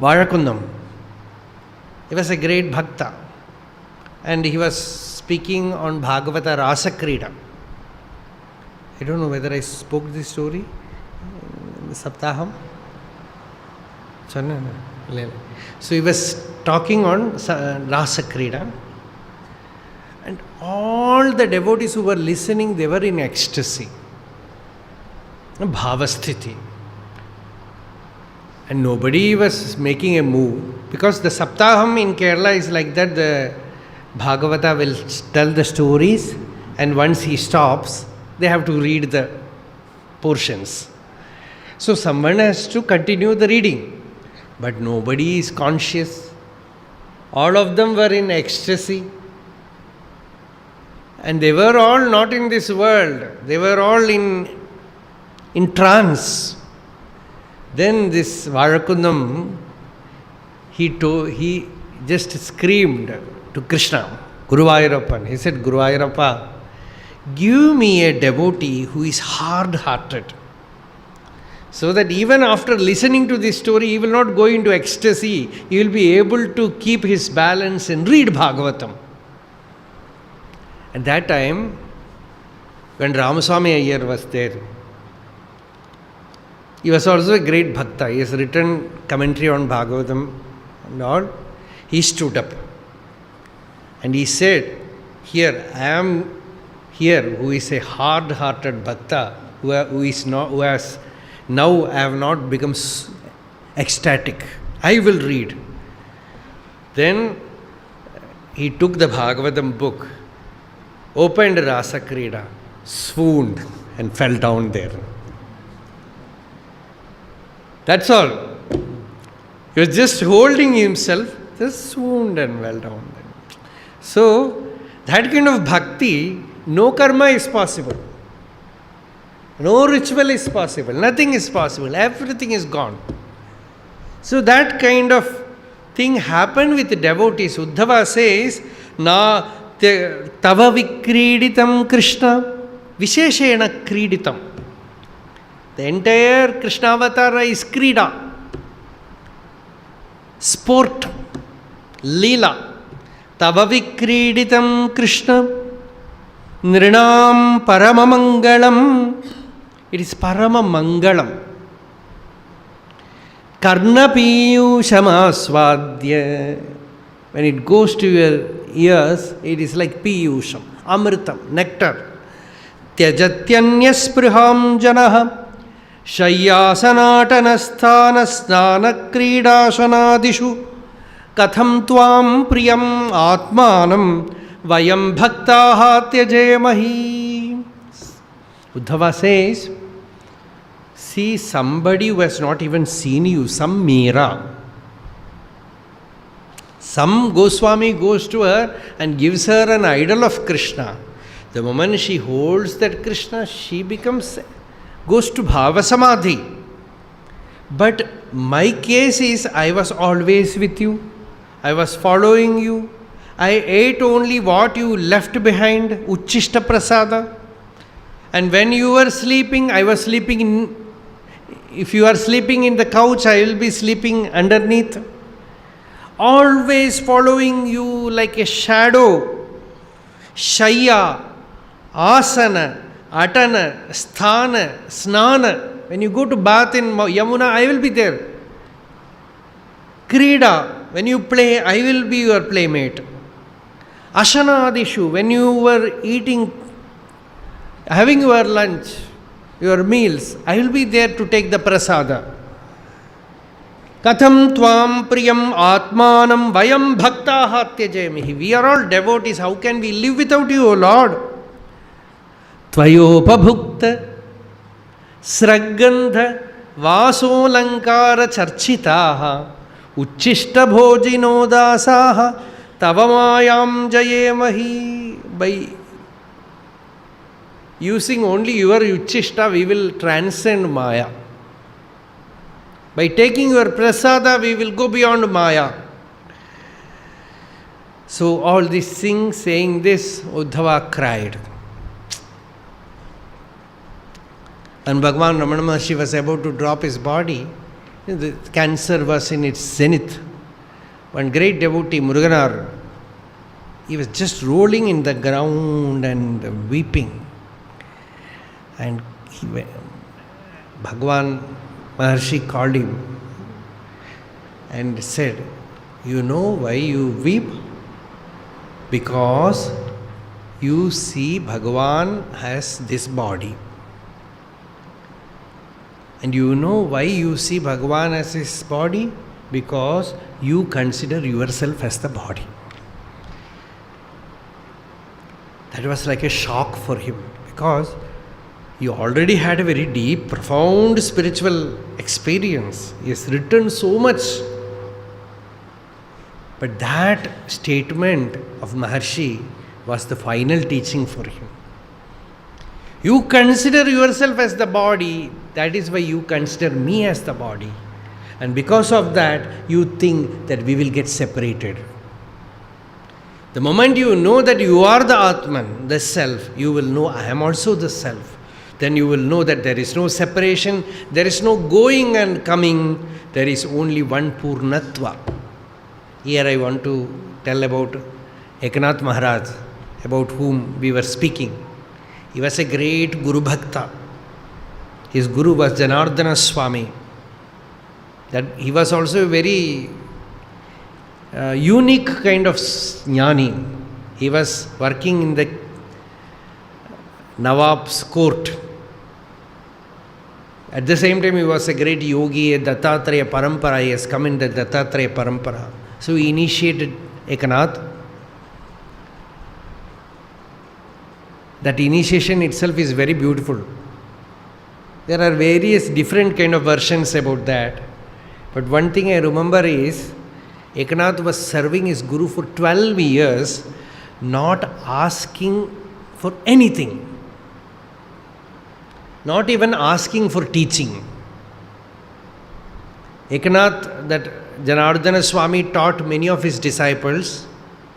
[SPEAKER 1] Vazhakundam. He was a great bhakta, and he was speaking on Bhagavata Rasa Krida. I don't know whether I spoke this story in the Saptaham. So he was talking on Rasa Krida, and all the devotees who were listening, they were in ecstasy, bhavasthiti, and nobody was making a move, because the Saptaham in Kerala is like that. The Bhagavata will tell the stories, and once he stops, they have to read the portions. So someone has to continue the reading, but nobody is conscious. All of them were in ecstasy, and they were all not in this world. They were all in trance. Then this Vazhakundam, he just screamed to Krishna, Guruvayurappan. He said, "Guruvayurappa, give me a devotee who is hard-hearted, so that even after listening to this story, he will not go into ecstasy. He will be able to keep his balance and read Bhagavatam." At that time, when Ramaswamy Iyer was there, he was also a great bhakta. He has written commentary on Bhagavatam and all. He stood up and he said, "Here, I am here, who is a hard-hearted bhakta, who has now I have not become ecstatic. I will read." Then he took the Bhagavatam book, opened Rasa Krida, swooned and fell down there. That's all. He was just holding himself, just swooned and fell down there. So, that kind of bhakti, no karma is possible. No ritual is possible. Nothing is possible. Everything is gone. So, that kind of thing happened with the devotees. Uddhava says, "Na tava vikriditam Krishna visheshena kriditam." The entire Krishna avatar is krida, sport, lila. Tava vikriditam Krishna nrinam paramamangalam. It is paramamangalam. Karna piyushamasvadya. When it goes to your ears, it is like piyusham, amritam, nectar. Tyajatyanyaspriham janaha shayyasanatanasthanasnanakridashanadishu katham tvam priyam atmanam vayam bhaktaha tyajemahi. Uddhava says, see somebody who has not even seen you, some Meera. Some Goswami goes to her and gives her an idol of Krishna. The moment she holds that Krishna, she goes to Bhava Samadhi. But my case is, I was always with you. I was following you. I ate only what you left behind, Uchishta Prasada. And when you were sleeping, I was sleeping in. If you are sleeping in the couch, I will be sleeping underneath. Always following you like a shadow. Shaya, Asana, Atana, Sthana, Snana. When you go to bath in Yamuna, I will be there. Krida, when you play, I will be your playmate. Ashana Adishu, when you were eating, having your lunch, your meals, I will be there to take the prasada. Katham tvam priyam atmanam vayam bhaktaha tyajemihi. We are all devotees. How can we live without you, O Lord? Tvayopabhukta sragandha vasolankara charchitaha uchishta bhojino dasaha tavamayam jayemahi. By using only your uchishta, we will transcend Maya. By taking your prasada, we will go beyond Maya. So all these things, saying this, Uddhava cried. And Bhagavan Ramana Maharshi was about to drop his body. The cancer was in its zenith. One great devotee, Muruganar, he was just rolling in the ground and weeping. And Bhagavan Maharshi called him and said, you know why you weep? Because you see Bhagavan has this body. And you know why you see Bhagavan as his body? Because you consider yourself as the body. That was like a shock for him, because he already had a very deep, profound spiritual experience. He has written so much. But that statement of Maharshi was the final teaching for him. You consider yourself as the body, that is why you consider me as the body. And because of that, you think that we will get separated. The moment you know that you are the Atman, the self, you will know I am also the self. Then you will know that there is no separation, there is no going and coming, there is only one Purnatva. Here I want to tell about Eknath Maharaj, about whom we were speaking. He was a great Guru Bhakta. His Guru was Janardana Swami. That he was also a very unique kind of jnani. He was working in the Nawab's court. At the same time, he was a great yogi, a Dattatreya Parampara. He has come in the Dattatreya Parampara. So he initiated Eknath. That initiation itself is very beautiful. There are various different kind of versions about that. But one thing I remember is, Eknath was serving his Guru for 12 years, not asking for anything. Not even asking for teaching. Eknath, that Janardana Swami taught many of his disciples.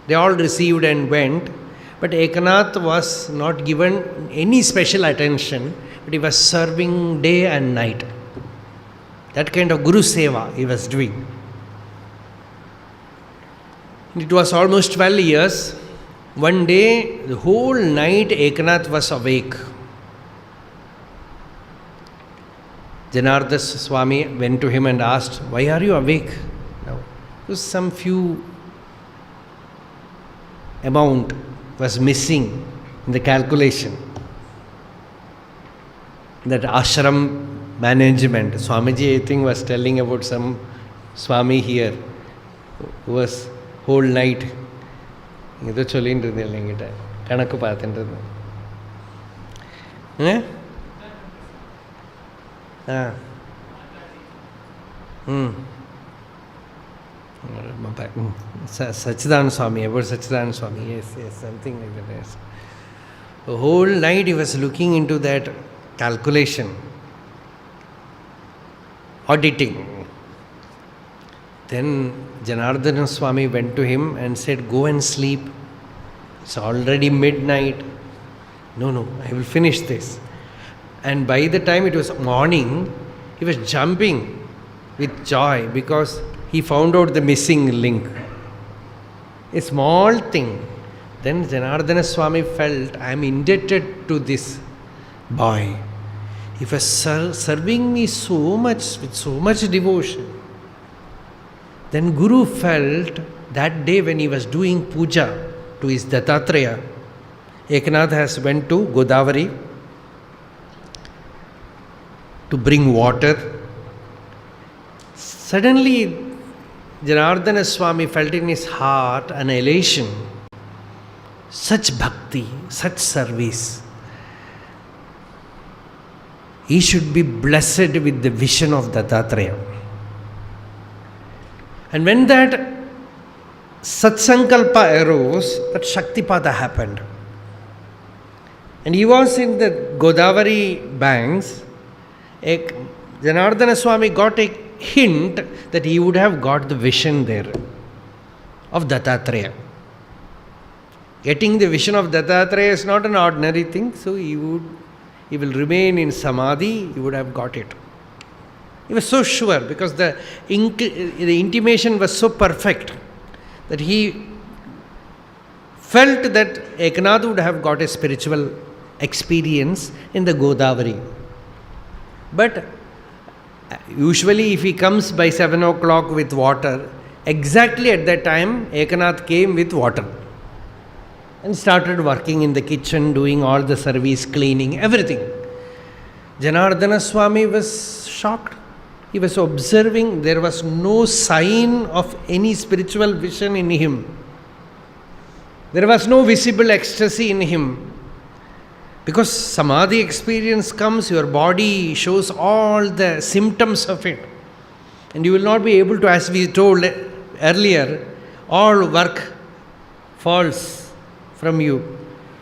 [SPEAKER 1] They all received and went. But Eknath was not given any special attention, but he was serving day and night. That kind of Guru Seva he was doing. It was almost 12 years. One day, the whole night Eknath was awake. Janardana Swami went to him and asked, why are you awake now? Because some few amount was missing in the calculation. That ashram management, Swamiji I think was telling about some Swami here who was whole night ido chollindu irundilla engita kanakku paathindirundhu Sachidananda Swami, about Sachidananda Swami, yes, something like that. Yes. The whole night he was looking into that calculation, auditing. Then Janardana Swami went to him and said, "Go and sleep. It's already midnight." No, I will finish this. And by the time it was morning, he was jumping with joy because he found out the missing link. A small thing. Then Janardana Swami felt, I am indebted to this boy. He was serving me so much, with so much devotion. Then Guru felt that day when he was doing puja to his Dattatreya, Eknath has went to Godavari to bring water. Suddenly, Janardana Swami felt in his heart an elation. Such bhakti, such service. He should be blessed with the vision of Dattatreya. And when that Satsankalpa arose, that Shaktipada happened. And he was in the Godavari banks. Janardana Swami got a hint that he would have got the vision there of Dattatreya. Getting the vision of Dattatreya is not an ordinary thing, so he will remain in Samadhi, he would have got it. He was so sure because the intimation was so perfect that he felt that Eknath would have got a spiritual experience in the Godavari. But usually if he comes by 7 o'clock with water, exactly at that time Eknath came with water and started working in the kitchen, doing all the service, cleaning, everything. Janardana Swami was shocked. He was observing, there was no sign of any spiritual vision in him. There was no visible ecstasy in him. Because Samadhi experience comes, your body shows all the symptoms of it. And you will not be able to, as we told earlier, all work falls from you.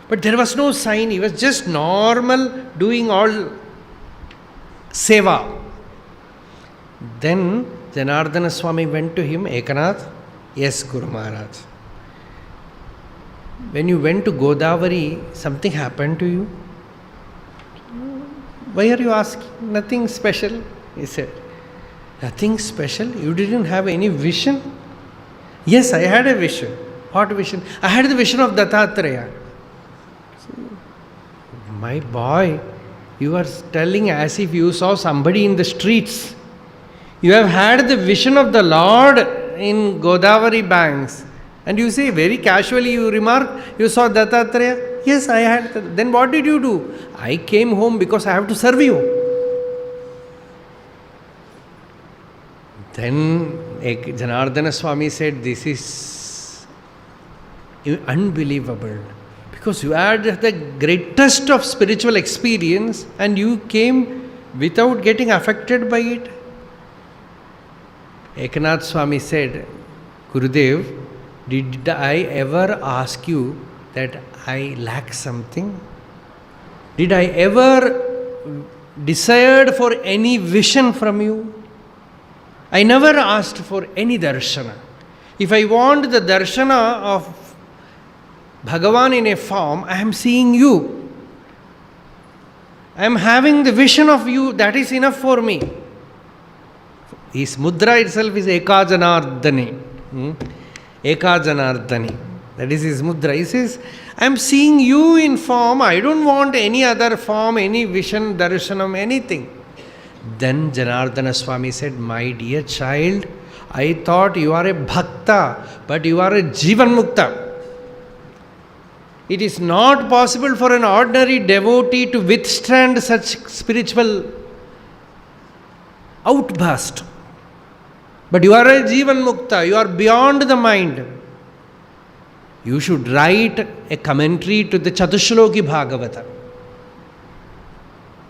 [SPEAKER 1] But there was no sign, he was just normal, doing all seva. Then Janardana Swami went to him, Eknath, yes, Guru Maharaj. When you went to Godavari, something happened to you? Why are you asking? Nothing special, he said. Nothing special? You didn't have any vision? Yes, I had a vision. What vision? I had the vision of Dattatreya. My boy, you are telling as if you saw somebody in the streets. You have had the vision of the Lord in Godavari banks. And you say, very casually you remark, you saw Dattatreya? Yes, I had. Then what did you do? I came home because I have to serve you. Then Janardana Swami said, this is unbelievable. Because you had the greatest of spiritual experience and you came without getting affected by it. Eknath Swami said, Gurudev, did I ever ask you that I lack something? Did I ever desired for any vision from you? I never asked for any darshana. If I want the darshana of Bhagavan in a form, I am seeing you. I am having the vision of you, that is enough for me. His mudra itself is Ekajanardani. Ekajanardani. That is his mudra. He says, I am seeing you in form, I don't want any other form, any vision, darshanam, anything. Then Janardana Swami said, my dear child, I thought you are a bhakta, but you are a jivan mukta. It is not possible for an ordinary devotee to withstand such spiritual outburst. But you are a jivan mukta, you are beyond the mind. You should write a commentary to the Chatushloki Bhagavata.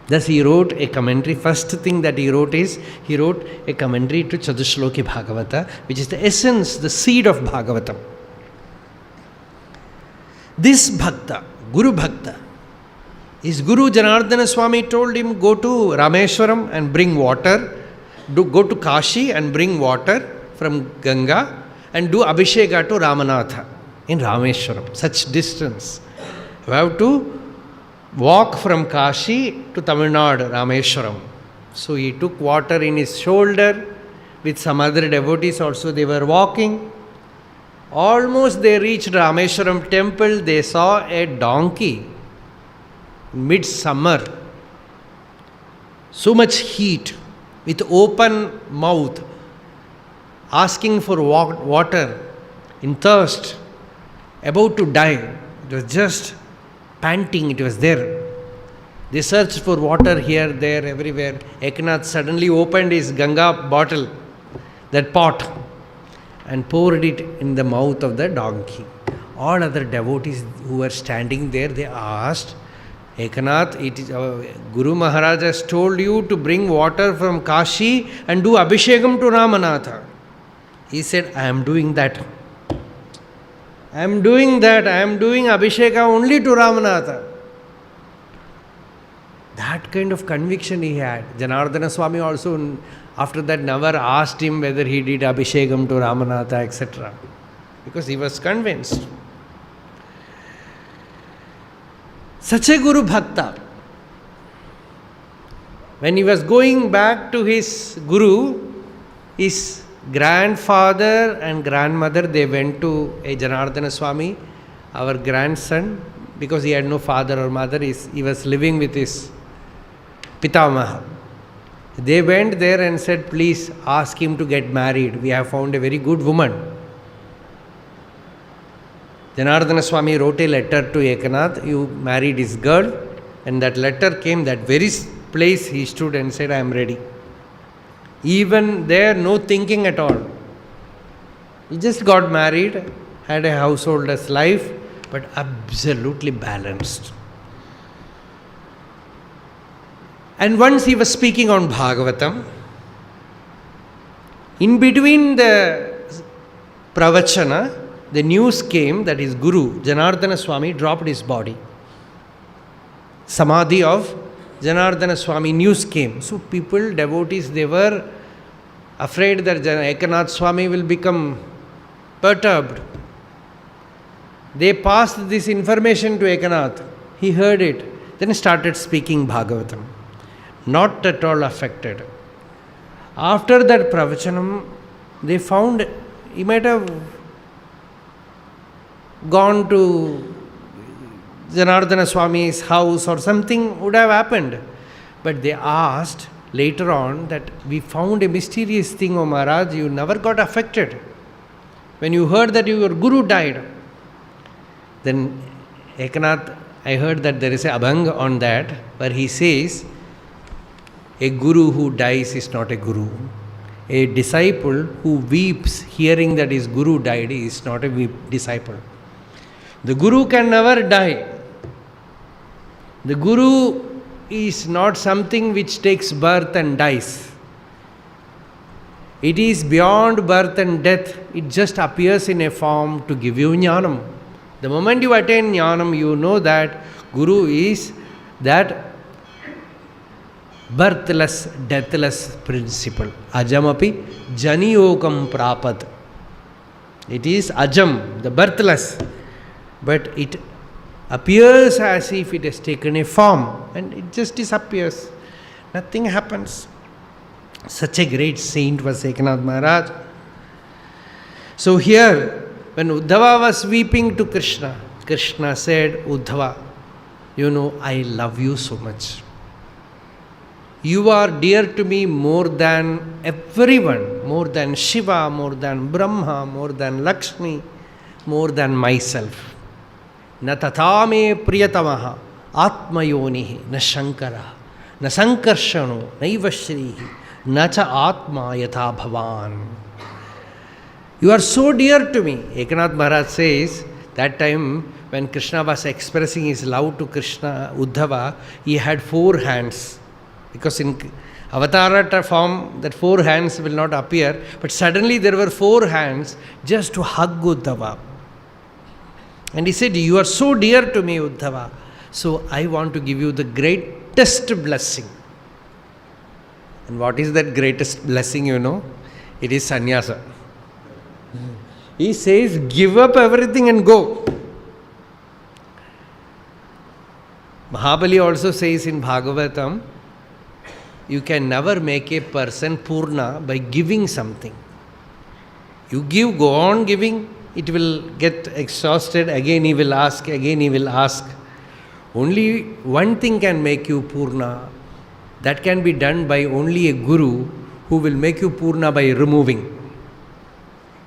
[SPEAKER 1] Thus he wrote a commentary. First thing that he wrote is, he wrote a commentary to Chatushloki Bhagavata, which is the essence, the seed of Bhagavatam. This Bhakta, Guru Bhakta, his Guru Janardana Swami told him, go to Rameshwaram and bring water, go to Kashi and bring water. from Ganga and do Abhisheka to Ramanatha in Rameshwaram. Such distance. You have to walk from Kashi to Tamil Nadu, Rameshwaram. So he took water in his shoulder with some other devotees also. They were walking. Almost they reached Rameshwaram temple. They saw a donkey. Midsummer. So much heat with open mouth, asking for water in thirst, about to die. It was just panting, it was there. They searched for water here, there, everywhere. Eknath suddenly opened his Ganga bottle, that pot, and poured it in the mouth of the donkey. All other devotees who were standing there, they asked, Eknath, it is Guru Maharaj has told you to bring water from Kashi and do Abhishekam to Ramanatha. He said, I am doing that. I am doing Abhisheka only to Ramanatha. That kind of conviction he had. Janardana Swami also, after that, never asked him whether he did Abhishekam to Ramanatha, etc. Because he was convinced. Such a Guru Bhakta. When he was going back to his Guru, his grandfather and grandmother, they went to a Janardana Swami, our grandson, because he had no father or mother, he was living with his Pitamaha. They went there and said, please ask him to get married. We have found a very good woman. Janardana Swami wrote a letter to Eknath, you married his girl, and that letter came, that very place he stood and said, I am ready. Even there, no thinking at all. He just got married, had a householder's life, but absolutely balanced. And once he was speaking on Bhagavatam, in between the pravachana, the news came that his Guru, Janardana Swami, dropped his body. Samadhi of Janardana Swami, news came. So people, devotees, they were afraid that Eknath Swami will become perturbed. They passed this information to Eknath. He heard it. Then started speaking Bhagavatam. Not at all affected. After that pravachanam, they found he might have gone to Janardana Swami's house or something would have happened. But they asked later on that we found a mysterious thing, O Maharaj, you never got affected. When you heard that your Guru died, then Eknath, I heard that there is a abhang on that, where he says, a Guru who dies is not a Guru. A disciple who weeps hearing that his Guru died is not a disciple. The Guru can never die. The Guru is not something which takes birth and dies. It is beyond birth and death. It just appears in a form to give you jnanam. The moment you attain jnanam, you know that Guru is that birthless, deathless principle. Ajamapi janiyokam prapat. It is ajam, the birthless. But it appears as if it has taken a form and it just disappears. Nothing happens. Such a great saint was Eknath Maharaj. So here, when Uddhava was weeping to Krishna, Krishna said, Uddhava, you know, I love you so much. You are dear to me more than everyone, more than Shiva, more than Brahma, more than Lakshmi, more than myself. Na tathame priyatamaha atmayonihi na shankara na sankarshano naiva shrihi na cha atma yatha bhavan. You are so dear to me. Eknath Maharaj says, that time when Krishna was expressing his love to Krishna, Uddhava, he had 4 hands. Because in Avatara form, that 4 hands will not appear. But suddenly there were 4 hands just to hug Uddhava. And he said, you are so dear to me, Uddhava. So I want to give you the greatest blessing. And what is that greatest blessing, you know? It is sannyasa. He says, give up everything and go. Mahabali also says in Bhagavatam, you can never make a person Purna by giving something. You give, go on giving, it will get exhausted, again he will ask, again he will ask. Only one thing can make you Purna. That can be done by only a Guru who will make you Purna by removing.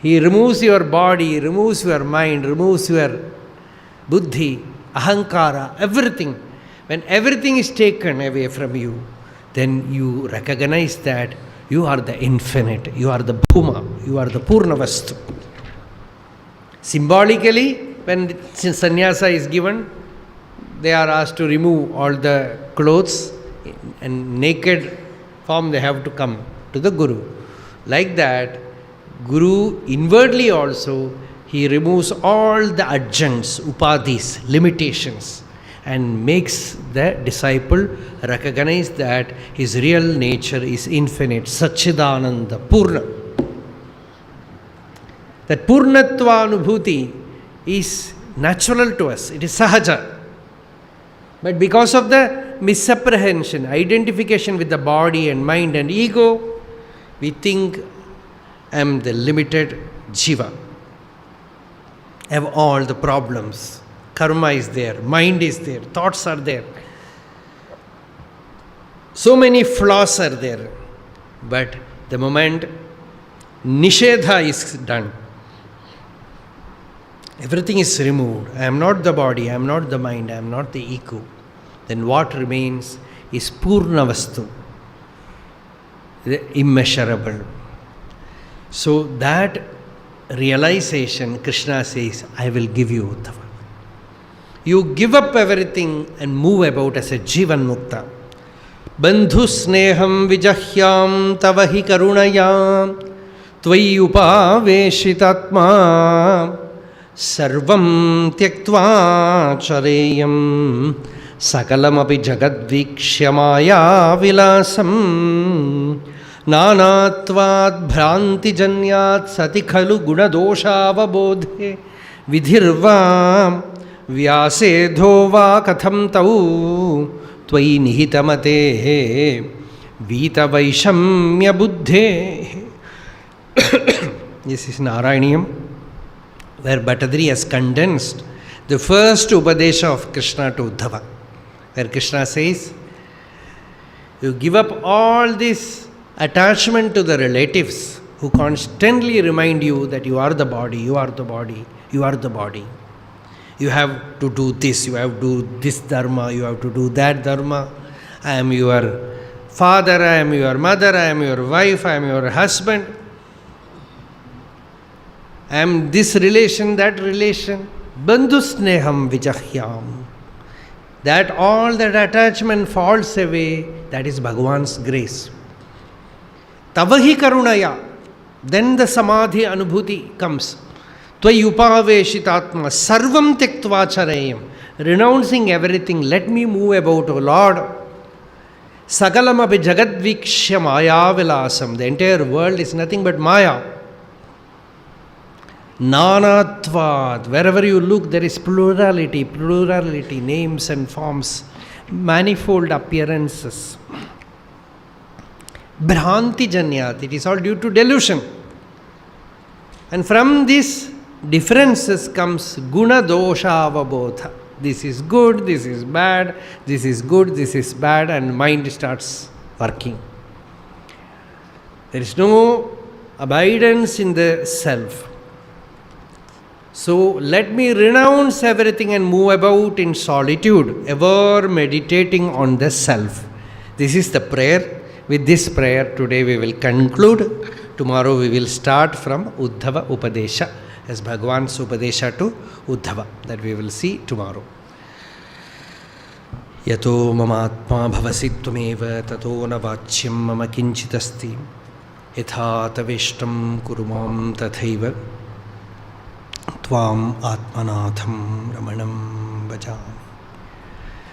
[SPEAKER 1] He removes your body, removes your mind, removes your buddhi, ahankara, everything. When everything is taken away from you, then you recognize that you are the infinite, you are the Bhuma, you are the Purna Vastu. Symbolically, when sannyasa is given, they are asked to remove all the clothes and naked form they have to come to the Guru. Like that, Guru inwardly also, he removes all the adjuncts, upadhis, limitations, and makes the disciple recognize that his real nature is infinite, Satchidananda, Purna. That Purnatva Anubhuti is natural to us, it is sahaja. But because of the misapprehension, identification with the body and mind and ego, we think I am the limited jiva. I have all the problems. Karma is there, mind is there, thoughts are there. So many flaws are there. But the moment Nishedha is done, everything is removed. I am not the body, I am not the mind, I am not the ego. Then what remains is Purna Vastu, the immeasurable. So that realization, Krishna says, I will give you Uddhava. You give up everything and move about as a Jivan Mukta. Bandhu sneham vijahyam tavahi karunayam tvai upaveshitatma sarvam tyaktva chareyam sakalamapi jagadvikshya vilasam nanatvad bhranti janyat sati khalu gunadoshavabodhe vidhirvam Vyase va katham tau tvai nihitamate vita vaishamya buddhe. This is Narayaniyam, where Bhattadri has condensed the first Upadesha of Krishna to Uddhava, where Krishna says, you give up all this attachment to the relatives who constantly remind you that you are the body, you are the body, you are the body. You have to do this, you have to do this dharma, you have to do that dharma. I am your father, I am your mother, I am your wife, I am your husband. I am this relation, that relation. Bandhu sneham vijahyam. That all that attachment falls away, that is Bhagavan's grace. Tavahi karunaya. Then the samadhi anubhuti comes. Tvai upaveshitatma sarvam tyaktva charayam. Renouncing everything, let me move about, O Lord. Sakalamapi jagadvikshya maya vilasam. The entire world is nothing but maya. Nanatvad. Wherever you look, there is plurality, names and forms, manifold appearances. Bhranti janyat. It is all due to delusion. And from this differences comes guna dosha avabodha. This is good, this is bad, this is good, this is bad, and mind starts working. There is no abidance in the self. So let me renounce everything and move about in solitude, ever meditating on the self. This is the prayer. With this prayer, today we will conclude. Tomorrow we will start from Uddhava Upadesha, as Bhagavan's Upadesha to Uddhava, that we will see tomorrow. Yato mamatma bhavasi tvameva tato na vachyam mama kinchitasti yatha tavishtam kurumam tathaiva tvam atmanatham ramanam bhajami.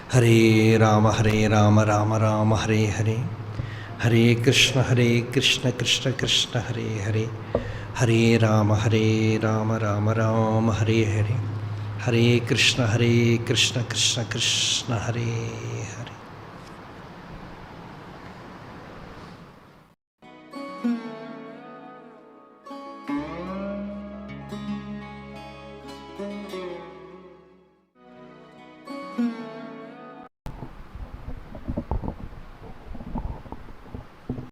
[SPEAKER 1] Hare Rama Rama Rama Hare Hare Hare Krishna Krishna Krishna Hare Hare, Hare Rama Rama Rama Hare Hare, Hare Krishna Krishna Krishna Hare Hare.